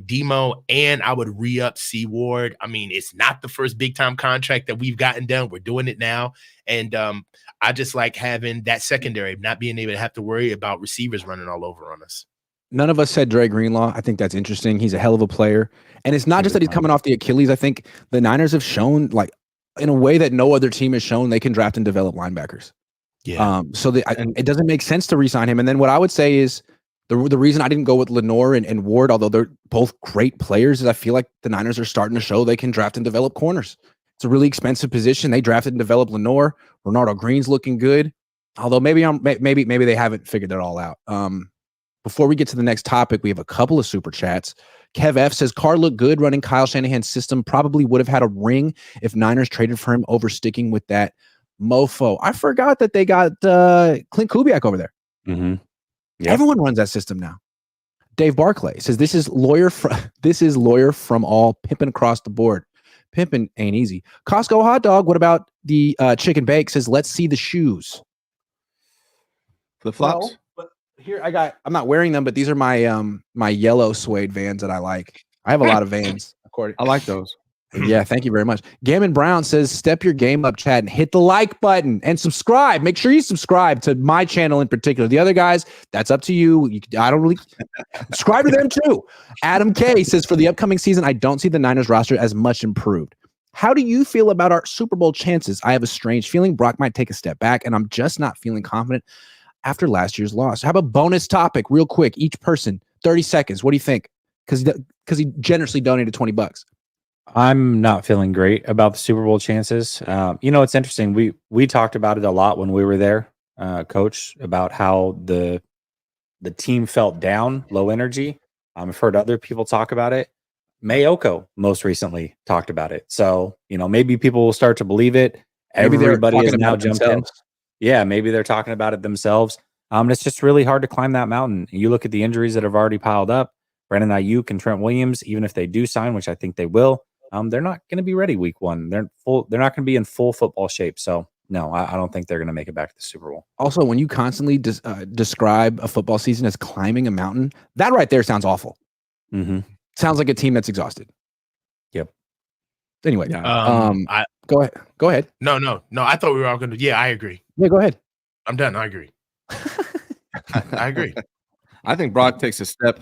S4: Demo, and I would re-up C Ward. I mean, it's not the first big-time contract that we've gotten done. We're doing it now. And I just like having that secondary, not being able to have to worry about receivers running all over on us.
S1: None of us said Dre Greenlaw. I think that's interesting. He's a hell of a player. And it's not just that he's coming off the Achilles. I think the Niners have shown, like, in a way that no other team has shown, they can draft and develop linebackers.
S4: Yeah.
S1: It doesn't make sense to re-sign him. And then what I would say is the reason I didn't go with Lenore and Ward, although they're both great players, is I feel like the Niners are starting to show they can draft and develop corners. It's a really expensive position. They drafted and developed Lenore. Ronaldo Green's looking good. Although maybe they haven't figured it all out. Before we get to the next topic, we have a couple of super chats. Kev F says, Carr looked good running Kyle Shanahan's system. Probably would have had a ring if Niners traded for him over sticking with that mofo. I forgot that they got Clint Kubiak over there.
S3: Mm-hmm. Yep.
S1: Everyone runs that system now. Dave Barclay says, this is lawyer from all pimping across the board. Pimping ain't easy. Costco hot dog. What about the chicken bake? Says, let's see the shoes.
S2: Flip-flops?
S1: Well, here I'm not wearing them, but these are my my yellow suede Vans that I like. I have a lot of Vans.
S2: I like those.
S1: Yeah, thank you very much. Gammon Brown says, step your game up, chat, and hit the like button and subscribe. Make sure you subscribe to my channel in particular. The other guys, that's up to you. I don't really subscribe to them too. Adam K says, for the upcoming season, I don't see the Niners roster as much improved. How do you feel about our Super Bowl chances? I have a strange feeling Brock might take a step back, and I'm just not feeling confident after last year's loss. How about bonus topic real quick? Each person, 30 seconds. What do you think? Because he generously donated $20.
S3: I'm not feeling great about the Super Bowl chances. It's interesting. We talked about it a lot when we were there, Coach, about how the team felt down, low energy. I've heard other people talk about it. Mayoko most recently talked about it. So, maybe people will start to believe it. Everybody is now jumped in. Yeah, maybe they're talking about it themselves. It's just really hard to climb that mountain. You look at the injuries that have already piled up. Brandon Aiyuk and Trent Williams, even if they do sign, which I think they will, they're not going to be ready week one. They're not going to be in full football shape. So, no, I don't think they're going to make it back to the Super Bowl.
S1: Also, when you constantly describe a football season as climbing a mountain, that right there sounds awful.
S3: Mm-hmm.
S1: Sounds like a team that's exhausted.
S3: Yep.
S1: Anyway,
S4: I
S1: go ahead. Go ahead.
S4: No. I thought we were all going to. Yeah, I agree.
S1: Yeah, go ahead.
S4: I'm done. I agree. I agree.
S2: I think Brock takes a step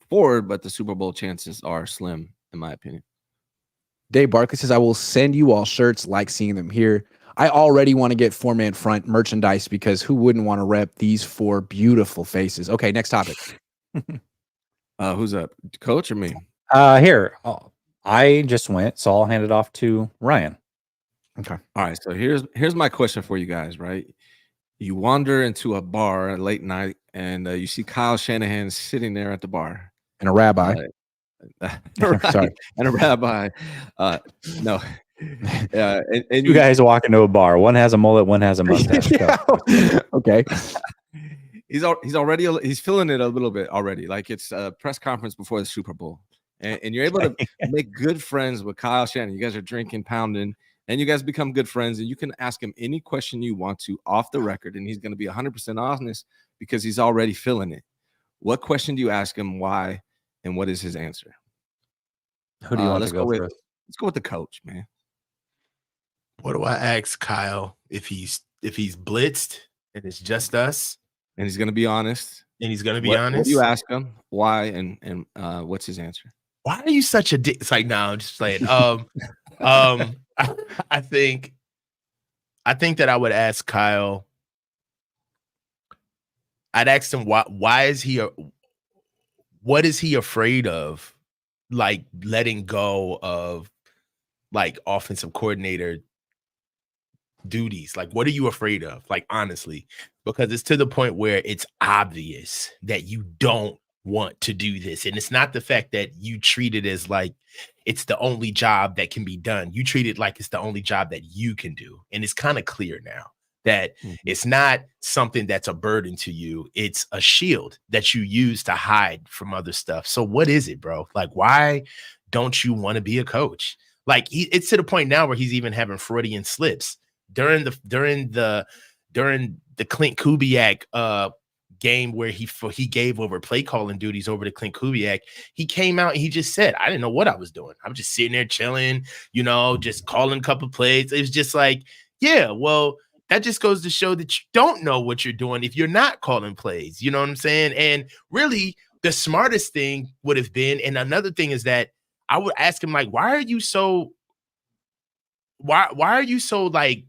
S2: forward, but the Super Bowl chances are slim, in my opinion.
S1: Dave Barkley says, I will send you all shirts, like seeing them here. I already want to get 4-man front merchandise because who wouldn't want to rep these 4 beautiful faces? Okay, next topic.
S2: Who's up? Coach or me?
S3: Here, I just went, so I'll hand it off to Ryan.
S1: Okay.
S2: All right. So here's my question for you guys, right? You wander into a bar late night and you see Kyle Shanahan sitting there at the bar.
S1: And a rabbi.
S2: Right.
S1: Sorry.
S2: And a rabbi. No. And
S3: You guys walk into a bar. One has a mullet, one has a mustache.
S1: Yeah. Okay.
S2: He's feeling it a little bit already. Like it's a press conference before the Super Bowl. And you're able to make good friends with Kyle Shanahan. You guys are drinking, pounding, and you guys become good friends. And you can ask him any question you want to off the record, and he's going to be 100% honest because he's already feeling it. What question do you ask him? Why? And what is his answer?
S3: Who do you want to go with?
S2: Let's go with the coach, man.
S4: What do I ask Kyle if he's blitzed and it's just us?
S2: And he's going to be honest.
S4: And he's going to be honest.
S2: What do you ask him? Why? And what's his answer?
S4: Why are you such a dick? It's like, no, I'm just playing. I think that I would ask Kyle. I'd ask him why is he what is he afraid of, like letting go of like offensive coordinator duties? Like, what are you afraid of? Like, honestly, because it's to the point where it's obvious that you don't want to do this. And it's not the fact that you treat it as like it's the only job that can be done. You treat it like it's the only job that you can do. And it's kind of clear now that it's not something that's a burden to you. It's a shield that you use to hide from other stuff. So what is it, bro? Like, why don't you want to be a coach? Like, it's to the point now where he's even having Freudian slips during the Clint Kubiak game where he gave over play calling duties over to Clint Kubiak. He came out and he just said, I didn't know what I was doing. I was just sitting there chilling, just calling a couple plays. It was just like, yeah, well, that just goes to show that you don't know what you're doing if you're not calling plays. You know what I'm saying? And really, the smartest thing would have been, and another thing is that I would ask him, like, why are you so like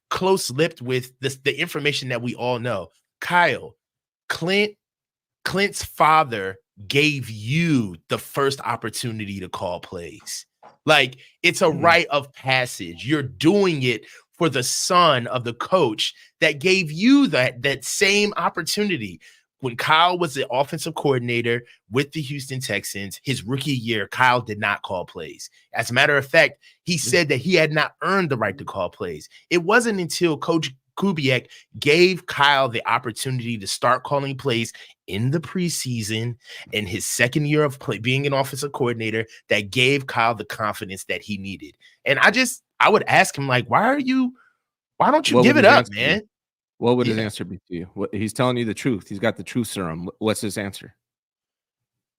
S4: close-lipped with the information that we all know? Kyle, Clint's father gave you the first opportunity to call plays. Like, it's a rite of passage. You're doing it for the son of the coach that gave you that same opportunity. When Kyle was the offensive coordinator with the Houston Texans, his rookie year, Kyle did not call plays. As a matter of fact, he said that he had not earned the right to call plays. It wasn't until Coach Kubiak gave Kyle the opportunity to start calling plays in the preseason in his second year of being an offensive coordinator that gave Kyle the confidence that he needed. And I would ask him, like, why don't you give it up, man?
S2: What would his answer be to you? He's telling you the truth. He's got the truth serum. What's his answer?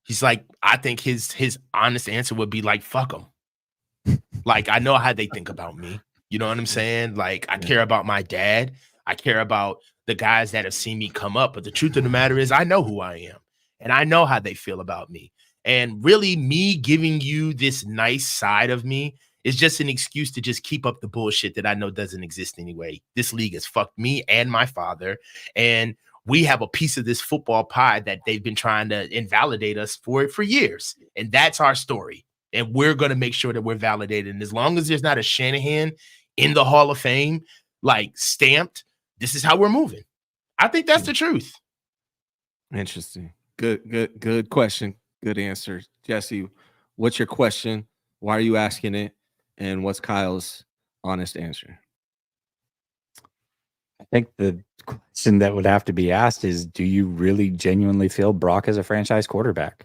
S4: He's like, I think his honest answer would be like, fuck them. Like, I know how they think about me. You know what I'm saying? Like, I care about my dad. I care about the guys that have seen me come up. But the truth of the matter is, I know who I am. And I know how they feel about me. And really, me giving you this nice side of me is just an excuse to just keep up the bullshit that I know doesn't exist anyway. This league has fucked me and my father. And we have a piece of this football pie that they've been trying to invalidate us for years. And that's our story. And we're going to make sure that we're validated. And as long as there's not a Shanahan in the Hall of Fame, like stamped, this is how we're moving. I think that's the truth.
S2: Interesting. Good question. Good answer. Jesse, what's your question? Why are you asking it? And what's Kyle's honest answer?
S3: I think the question that would have to be asked is, do you really genuinely feel Brock is a franchise quarterback?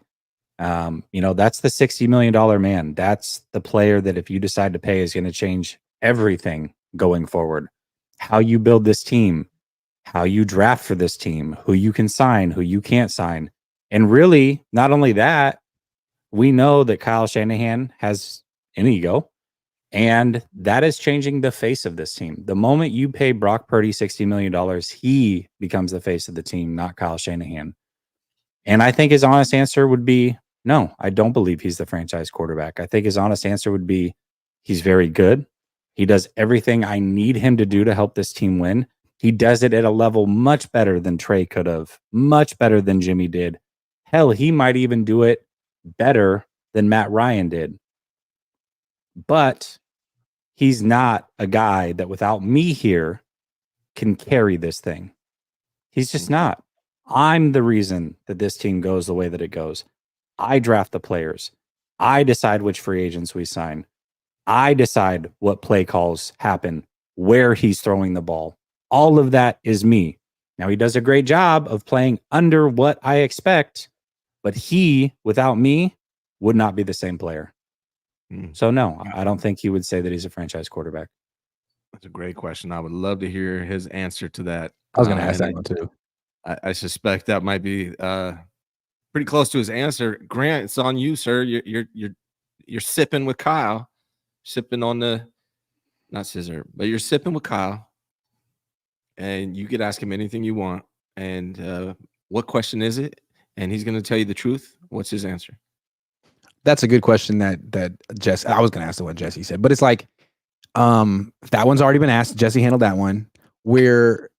S3: That's the $60 million man. That's the player that if you decide to pay is going to change everything going forward. How you build this team, how you draft for this team, who you can sign, who you can't sign. And really, not only that, we know that Kyle Shanahan has an ego, and that is changing the face of this team. The moment you pay Brock Purdy $60 million, he becomes the face of the team, not Kyle Shanahan. And I think his honest answer would be, no, I don't believe he's the franchise quarterback. I think his honest answer would be, he's very good. He does everything I need him to do to help this team win. He does it at a level much better than Trey could have, much better than Jimmy did. Hell, he might even do it better than Matt Ryan did. But he's not a guy that without me here can carry this thing. He's just not. I'm the reason that this team goes the way that it goes. I draft the players. I decide which free agents we sign. I decide what play calls happen, where he's throwing the ball. All of that is me. Now, he does a great job of playing under what I expect, but he, without me, would not be the same player. So, no, I don't think he would say that he's a franchise quarterback.
S2: That's a great question. I would love to hear his answer to that.
S1: I was going to ask that one too.
S2: I suspect that might be pretty close to his answer. Grant, it's on you, sir. You're sipping with Kyle, sipping on the not scissor, but you're sipping with Kyle, and you could ask him anything you want. And what question is it? And he's going to tell you the truth. What's his answer?
S1: That's a good question that Jess. I was going to ask the one Jesse said, but it's like that one's already been asked. Jesse handled that one. Where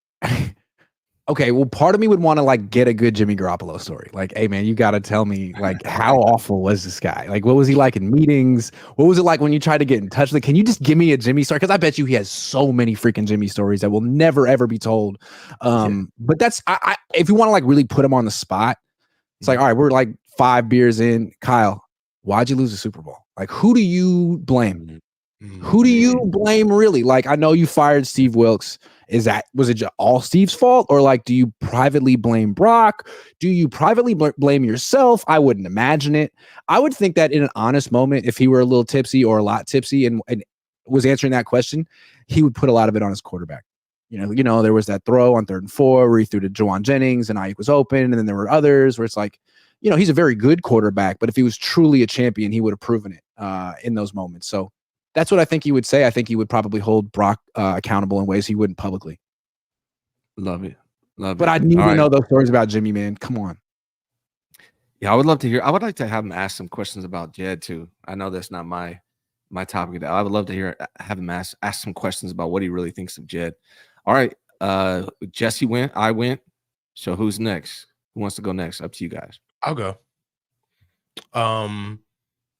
S1: okay, well, part of me would want to like get a good Jimmy Garoppolo story. Like, hey man, you got to tell me like how awful was this guy? Like, what was he like in meetings? What was it like when you tried to get in touch? Like, can you just give me a Jimmy story? Because I bet you he has so many freaking Jimmy stories that will never ever be told. But that's I if you want to like really put him on the spot, it's like, all right, we're like 5 beers in. Kyle, why'd you lose the Super Bowl? Like, who do you blame? Who do you blame really? Like, I know you fired Steve Wilks. Was it all Steve's fault? Or like, do you privately blame Brock? Do you privately blame yourself? I wouldn't imagine it. I would think that in an honest moment, if he were a little tipsy or a lot tipsy and was answering that question, he would put a lot of it on his quarterback. You know, there was that throw on 3rd and 4 where he threw to Juwan Jennings and Aiyuk was open. And then there were others where it's like, you know, he's a very good quarterback, but if he was truly a champion, he would have proven it in those moments. So that's what I think he would say. I think he would probably hold Brock accountable in ways he wouldn't publicly.
S2: Love it.
S1: But I need to know those stories about Jimmy, man. Come on.
S2: Yeah, I would love to hear. I would like to have him ask some questions about Jed too. I know that's not my topic. I would love to have him ask some questions about what he really thinks of Jed. All right. Jesse went. I went. So who's next? Who wants to go next? Up to you guys.
S4: I'll go.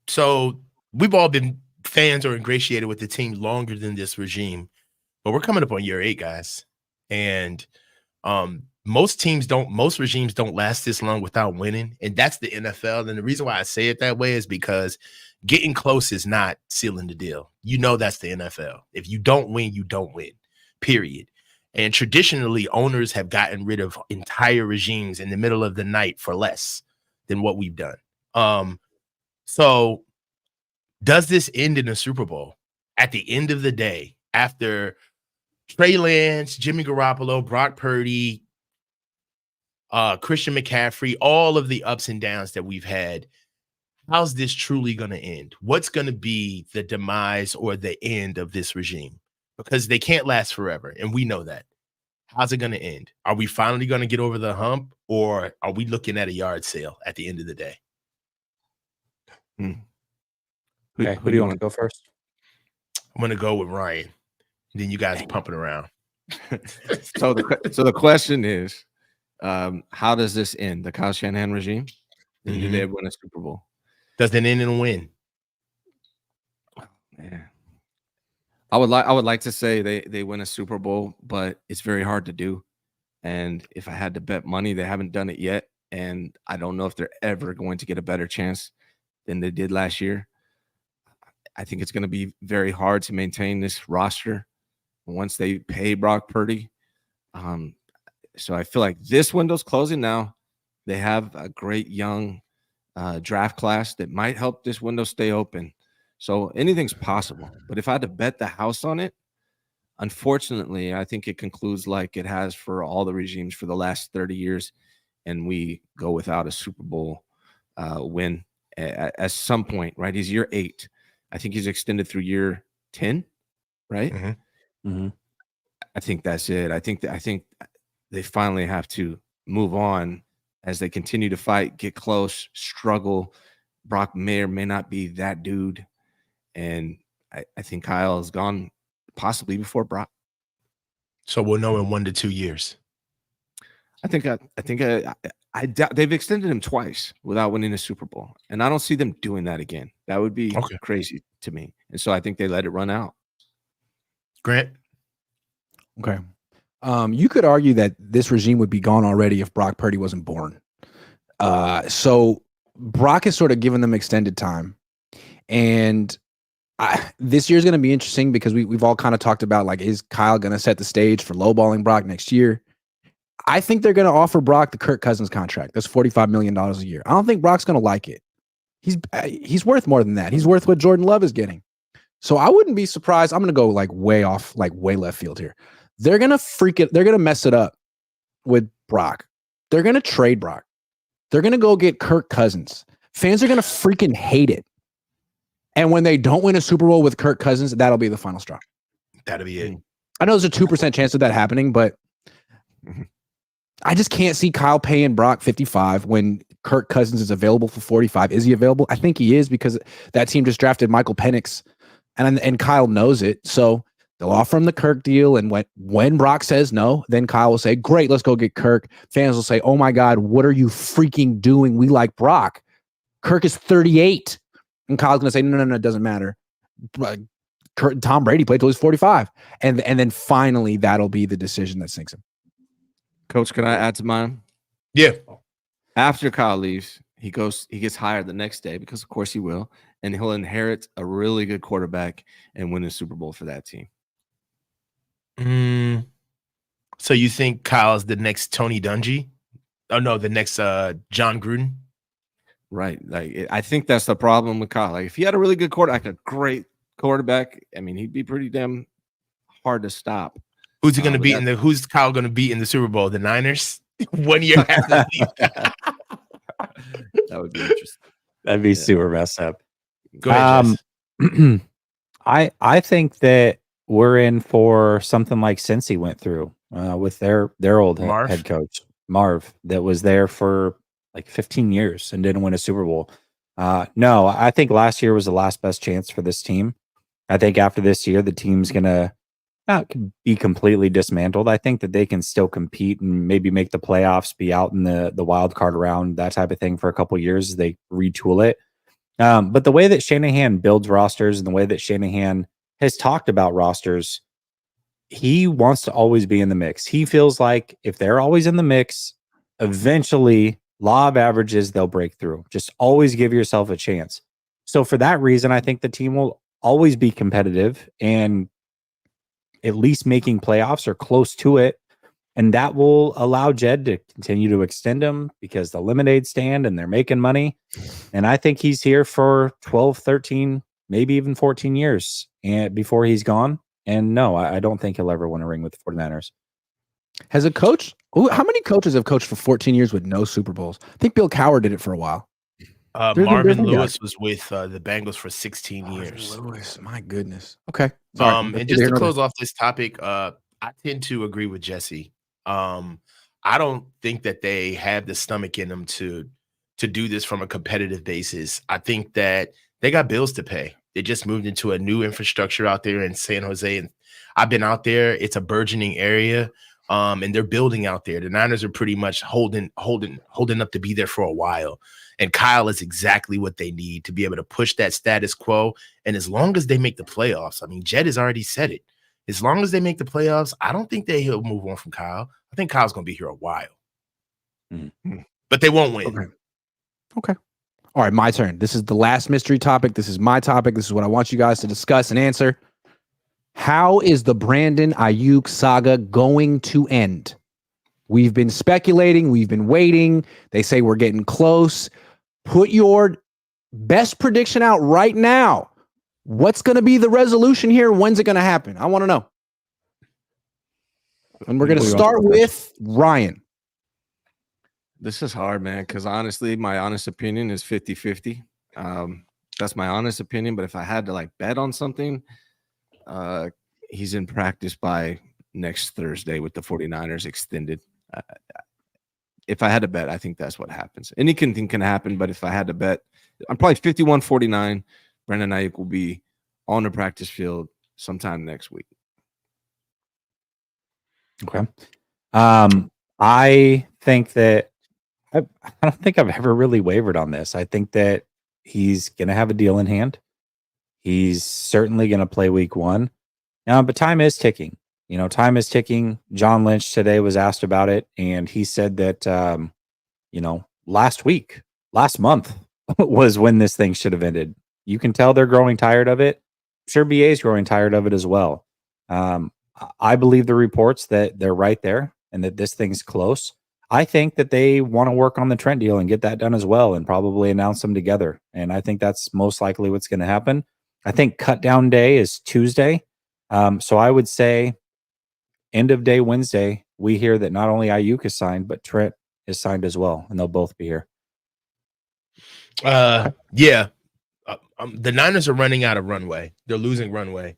S4: So we've all been fans or ingratiated with the team longer than this regime, but we're coming up on year 8, guys. And most regimes don't last this long without winning. And that's the NFL. And the reason why I say it that way is because getting close is not sealing the deal. You know, that's the NFL. If you don't win, you don't win, period. And traditionally, owners have gotten rid of entire regimes in the middle of the night for less than what we've done. So does this end in a Super Bowl? At the end of the day, after Trey Lance, Jimmy Garoppolo, Brock Purdy, Christian McCaffrey, all of the ups and downs that we've had, how's this truly going to end? What's going to be the demise or the end of this regime? Because they can't last forever, and we know that. How's it going to end? Are we finally going to get over the hump, or are we looking at a yard sale at the end of the day?
S3: Okay, who do you want to go first?
S4: I'm going to go with Ryan. Then you guys are pumping around.
S2: So the question is, how does this end? The Kyle Shanahan regime? And do they win a Super Bowl?
S4: Does it end in a win?
S2: Yeah. I would like to say they win a Super Bowl, but it's very hard to do. And if I had to bet money, they haven't done it yet. And I don't know if they're ever going to get a better chance than they did last year. I think it's going to be very hard to maintain this roster once they pay Brock Purdy. So I feel like this window's closing now. They have a great young draft class that might help this window stay open. So anything's possible. But if I had to bet the house on it, unfortunately, I think it concludes like it has for all the regimes for the last 30 years, and we go without a Super Bowl win at some point, right? He's year 8. I think he's extended through year 10, right? I think that's it. I think they finally have to move on as they continue to fight, get close, struggle. Brock may or may not be that dude. And I think Kyle has gone possibly before Brock.
S4: So we'll know in 1 to 2 years.
S2: I think I doubt they've extended him twice without winning a Super Bowl, and I don't see them doing that again. That would be crazy to me, and so I think they let it run out.
S4: Grant?
S1: Okay. You could argue that this regime would be gone already if Brock Purdy wasn't born. So Brock has sort of given them extended time, and this year is going to be interesting because we've all kind of talked about, like, is Kyle going to set the stage for lowballing Brock next year? I think they're going to offer Brock the Kirk Cousins contract. That's $45 million a year. I don't think Brock's going to like it. He's worth more than that. He's worth what Jordan Love is getting. So I wouldn't be surprised. I'm going to go like way off, like way left field here. They're going to freak it. They're going to mess it up with Brock. They're going to trade Brock. They're going to go get Kirk Cousins. Fans are going to freaking hate it. And when they don't win a Super Bowl with Kirk Cousins, that'll be the final straw.
S4: That'll be it.
S1: I know there's a 2% chance of that happening, but I just can't see Kyle paying Brock 55 when Kirk Cousins is available for 45. Is he available? I think he is, because that team just drafted Michael Penix, and Kyle knows it. So they'll offer him the Kirk deal, and when Brock says no, then Kyle will say, great, let's go get Kirk. Fans will say, oh my God, what are you freaking doing? We like Brock. Kirk is 38. And Kyle's going to say, no, it doesn't matter. Tom Brady played till he's 45. And then finally, that'll be the decision that sinks him.
S2: Coach, can I add to mine?
S4: Yeah.
S2: After Kyle leaves, he gets hired the next day, because of course he will, and he'll inherit a really good quarterback and win a Super Bowl for that team.
S4: So you think Kyle's the next Tony Dungy? Oh no, the next John Gruden?
S2: Right. Like, I think that's the problem with Kyle. Like, if he had a really good quarterback, a great quarterback, I mean, he'd be pretty damn hard to stop.
S4: Who's he going to beat who's Kyle going to beat in the Super Bowl? The Niners? 1 year after
S2: that would be interesting.
S3: That'd be super messed up.
S4: Go ahead, Jess.
S3: I think that we're in for something like Cincy went through with their old head coach, Marv, that was there for like 15 years and didn't win a Super Bowl. No, I think last year was the last best chance for this team. I think after this year, the team's going to not be completely dismantled. I think that they can still compete and maybe make the playoffs, be out in the wild card round, that type of thing for a couple of years as they retool it. But the way that Shanahan builds rosters and the way that Shanahan has talked about rosters, he wants to always be in the mix. He feels like if they're always in the mix, eventually law of averages, they'll break through. Just always give yourself a chance. So for that reason, I think the team will always be competitive and at least making playoffs or close to it. And that will allow Jed to continue to extend him because the lemonade stand and they're making money. And I think he's here for 12, 13, maybe even 14 years and before he's gone. And no, I don't think he'll ever win a ring with the 49ers.
S1: Has a coach, how many coaches have coached for 14 years with no Super Bowls? I think Bill Cowher did it for a while.
S4: Marvin Lewis was with the Bengals for 16 years.
S1: Lewis, my goodness. Okay.
S4: And just to close off this topic, I tend to agree with Jesse. I don't think that they have the stomach in them to do this from a competitive basis. I think that they got bills to pay. They just moved into a new infrastructure out there in San Jose, and I've been out there. It's a burgeoning area, and they're building out there. The Niners are pretty much holding up to be there for a while. And Kyle is exactly what they need to be able to push that status quo. And as long as they make the playoffs, I mean, Jed has already said it. As long as they make the playoffs, I don't think he'll move on from Kyle. I think Kyle's going to be here a while. Mm-hmm. But they won't win.
S1: Okay. All right, my turn. This is the last mystery topic. This is my topic. This is what I want you guys to discuss and answer. How is the Brandon Aiyuk saga going to end? We've been speculating. We've been waiting. They say we're getting close. Put your best prediction out right now. What's going to be the resolution here? When's it going to happen? I want to know. And we're going to start with Ryan.
S2: This is hard, man, because honestly, my honest opinion is 50-50. That's my honest opinion. But if I had to bet on something, he's in practice by next Thursday with the 49ers extended. If I had to bet, I think that's what happens. Anything can happen, but if I had to bet, I'm probably 51-49. Brandon Aiyuk will be on the practice field sometime next week.
S3: Okay. I think that I don't think I've ever really wavered on this. I think that he's going to have a deal in hand. He's certainly going to play week 1. But time is ticking. Time is ticking. John Lynch today was asked about it, and he said that, last month was when this thing should have ended. You can tell they're growing tired of it. I'm sure BA is growing tired of it as well. I believe the reports that they're right there and that this thing's close. I think that they want to work on the Trent deal and get that done as well and probably announce them together. And I think that's most likely what's going to happen. I think cut down day is Tuesday. So I would say end of day Wednesday, we hear that not only Aiyuk is signed, but Trent is signed as well. And they'll both be here.
S4: The Niners are running out of runway. They're losing runway.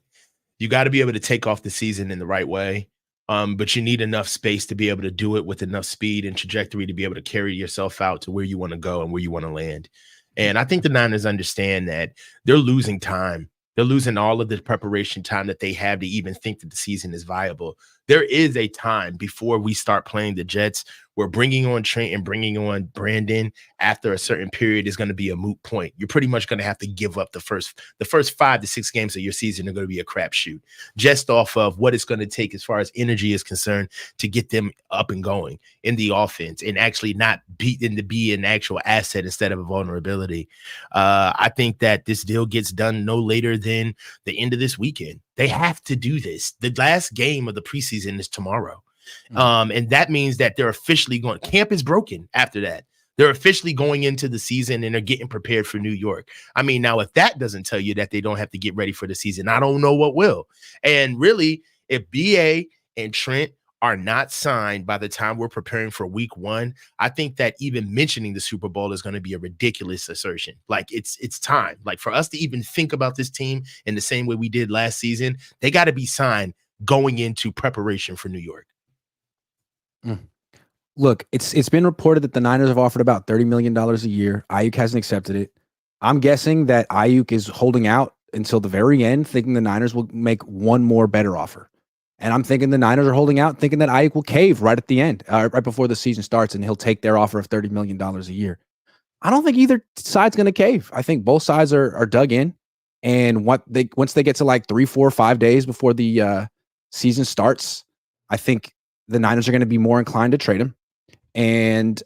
S4: You got to be able to take off the season in the right way. But you need enough space to be able to do it with enough speed and trajectory to be able to carry yourself out to where you want to go and where you want to land. And I think the Niners understand that they're losing time. They're losing all of the preparation time that they have to even think that the season is viable. There is a time before we start playing the Jets where bringing on Trent and bringing on Brandon after a certain period is going to be a moot point. You're pretty much going to have to give up the first 5 to 6 games of your season are going to be a crapshoot just off of what it's going to take as far as energy is concerned to get them up and going in the offense and actually not beaten to be an actual asset instead of a vulnerability. I think that this deal gets done no later than the end of this weekend. They have to do this. The last game of the preseason is tomorrow. And that means that they're officially going. Camp is broken after that. They're officially going into the season and they're getting prepared for New York. I mean, now, if that doesn't tell you that they don't have to get ready for the season, I don't know what will. And really, if BA and Trent are not signed by the time we're preparing for week 1, I think that even mentioning the Super Bowl is going to be a ridiculous assertion. Like it's time. Like for us to even think about this team in the same way we did last season, they got to be signed going into preparation for New York.
S1: Look, it's been reported that the Niners have offered about $30 million a year. Aiyuk hasn't accepted it. I'm guessing that Aiyuk is holding out until the very end, thinking the Niners will make one more better offer. And I'm thinking the Niners are holding out, thinking that Aiyuk will cave right at the end, right before the season starts, and he'll take their offer of $30 million a year. I don't think either side's going to cave. I think both sides are dug in. And once they get to like 3, 4, 5 days before the season starts, I think the Niners are going to be more inclined to trade him. And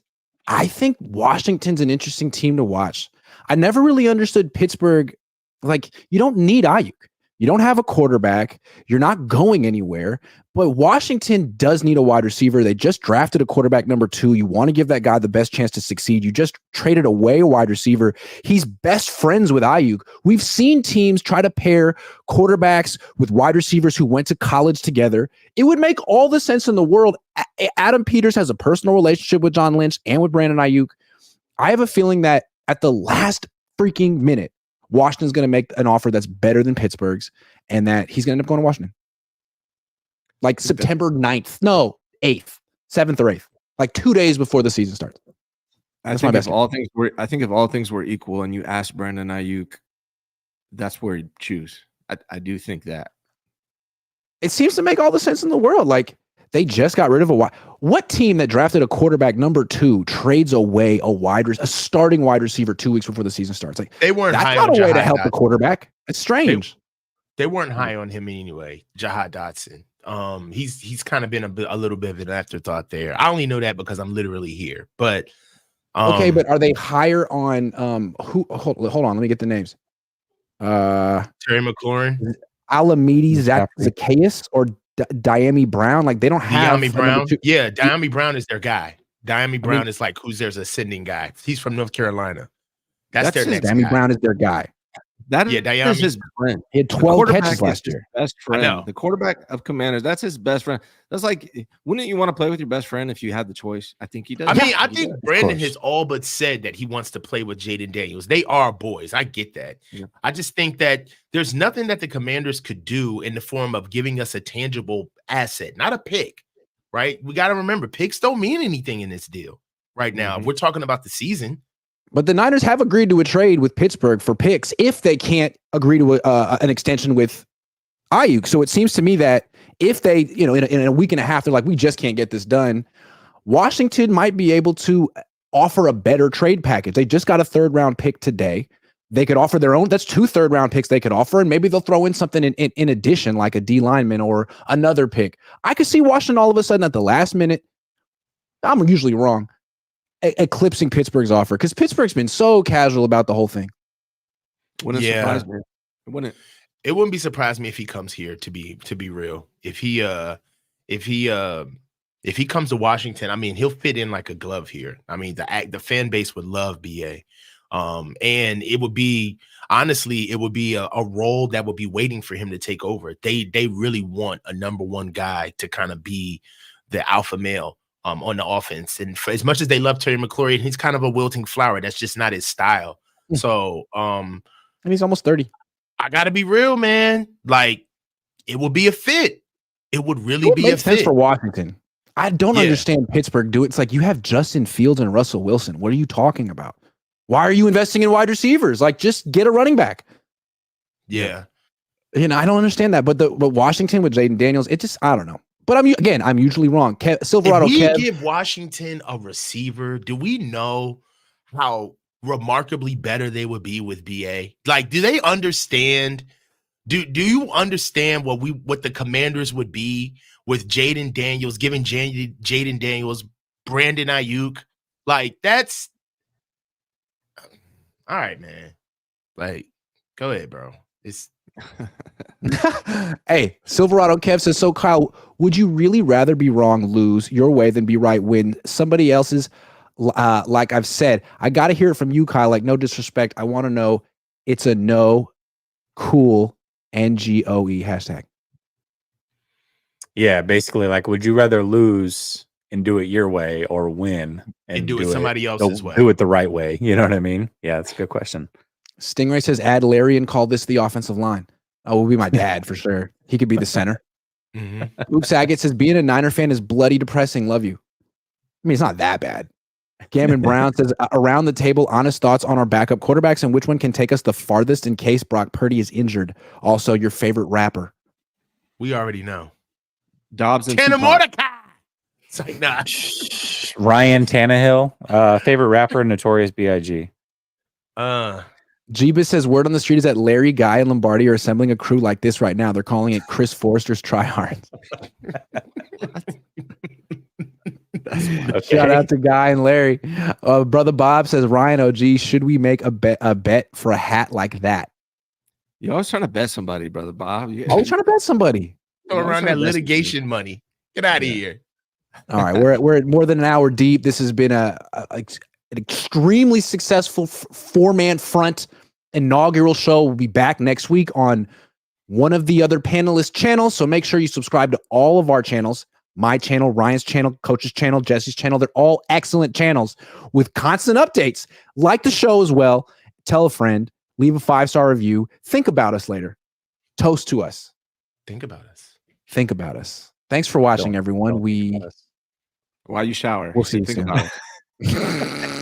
S1: I think Washington's an interesting team to watch. I never really understood Pittsburgh. Like, you don't need Aiyuk. You don't have a quarterback. You're not going anywhere. But Washington does need a wide receiver. They just drafted a quarterback number 2. You want to give that guy the best chance to succeed. You just traded away a wide receiver. He's best friends with Aiyuk. We've seen teams try to pair quarterbacks with wide receivers who went to college together. It would make all the sense in the world. Adam Peters has a personal relationship with John Lynch and with Brandon Aiyuk. I have a feeling that at the last freaking minute, Washington's going to make an offer that's better than Pittsburgh's, and that he's going to end up going to Washington. Like September 9th. No, 8th, 7th or 8th. Like 2 days before the season starts.
S2: I think if all things were equal and you asked Brandon Aiyuk, that's where he'd choose. I do think that.
S1: It seems to make all the sense in the world. Like, they just got rid of what team that drafted a quarterback number 2 trades away a starting wide receiver 2 weeks before the season starts? Like,
S4: they weren't.
S1: That's not a way to help the quarterback. It's strange.
S4: They weren't high on him anyway. Jahad Dotson. He's kind of been a little bit of an afterthought there. I only know that because I'm literally here. But
S1: okay, but are they higher on who? Hold on, let me get the names.
S4: Terry McLaurin,
S1: Alameda Zacchaeus, or Diami Brown? Like, they don't have
S4: Diami Brown. Yeah, Diami Brown is their guy. Diami Brown is like who's their ascending guy. He's from North Carolina. That's their next guy.
S1: Diami Brown is their guy.
S2: That's his friend.
S1: He had 12 catches last year.
S2: Best friend. The quarterback of Commanders. That's his best friend. That's like, wouldn't you want to play with your best friend if you had the choice? I think he does.
S4: I think Brandon has all but said that he wants to play with Jaden Daniels. They are boys. I get that. Yeah. I just think that there's nothing that the Commanders could do in the form of giving us a tangible asset, not a pick, right? We got to remember, picks don't mean anything in this deal right now. We're talking about the season.
S1: But the Niners have agreed to a trade with Pittsburgh for picks if they can't agree to an extension with Aiyuk. So it seems to me that if they, in a week and a half, they're like, we just can't get this done. Washington might be able to offer a better trade package. They just got a 3rd round pick today. They could offer their own. That's 2 3rd round picks they could offer, and maybe they'll throw in something in addition, like a D lineman or another pick. I could see Washington all of a sudden at the last minute. I'm usually wrong, eclipsing Pittsburgh's offer because Pittsburgh's been so casual about the whole thing.
S2: Wouldn't surprise me.
S4: It wouldn't be surprised me if he comes here. To be real, if he comes to Washington, I mean, he'll fit in like a glove here. I mean, the fan base would love BA. And it would be, honestly, a role that would be waiting for him to take over. They really want a number 1 guy to kind of be the alpha male on the offense. And for as much as they love Terry McLaurin, he's kind of a wilting flower. That's just not his style. So,
S1: and he's almost 30.
S4: I got to be real, man. Like, it would be a fit. It would really be a fit
S1: for Washington. I don't understand Pittsburgh do it. It's like you have Justin Fields and Russell Wilson. What are you talking about? Why are you investing in wide receivers? Like, just get a running back.
S4: Yeah.
S1: I don't understand that. But Washington with Jaden Daniels, it just, I don't know. But I'm usually wrong. Silverado.
S4: If we give Washington a receiver, do we know how remarkably better they would be with BA? Like, do they understand? Do you understand what the Commanders would be with Jaden Daniels, giving Jaden Daniels, Brandon Aiyuk? Like, that's all right, man. Like, go ahead, bro. It's
S1: Hey, Silverado Kev says, so Kyle, would you really rather be wrong, lose your way than be right, win somebody else's? Like I've said, I got to hear it from you, Kyle. Like, no disrespect. I want to know. It's a no, cool, NGOE hashtag.
S3: Yeah, basically, like, would you rather lose and do it your way or win
S4: and do it somebody else's way?
S3: Do it the right way. You know what I mean? Yeah, that's a good question.
S1: Stingray says, add Larry and call this the offensive line. Oh, will be my dad for sure. He could be the center. Oops, Agate says, being a Niner fan is bloody depressing. Love you. I mean, it's not that bad. Gammon Brown says, around the table, honest thoughts on our backup quarterbacks and which one can take us the farthest in case Brock Purdy is injured. Also, your favorite rapper.
S4: We already know.
S2: Dobbs and
S4: Tanner Mordecai. It's like, nah.
S3: Ryan Tannehill, favorite rapper, Notorious B.I.G.
S1: Jeebus says, word on the street is that Larry, Guy, and Lombardi are assembling a crew like this right now. They're calling it Chris Forrester's Tryhards. Okay. Shout out to Guy and Larry. Brother Bob says, Ryan OG, should we make a bet for a hat like that?
S2: You're always trying to bet somebody, Brother Bob.
S1: Always trying to bet somebody.
S4: Go around that litigation money. Get out of here.
S1: All right, we're at more than an hour deep. This has been an extremely successful 4-man front inaugural show. We'll be back next week on one of the other panelist channels. So make sure you subscribe to all of our channels. My channel, Ryan's channel, Coach's channel, Jesse's channel. They're all excellent channels with constant updates. Like the show as well. Tell a friend. Leave a 5-star review. Think about us later. Toast to us.
S4: Think about us.
S1: Think about us. Thanks for watching, everyone.
S2: While you shower.
S1: We'll see you soon.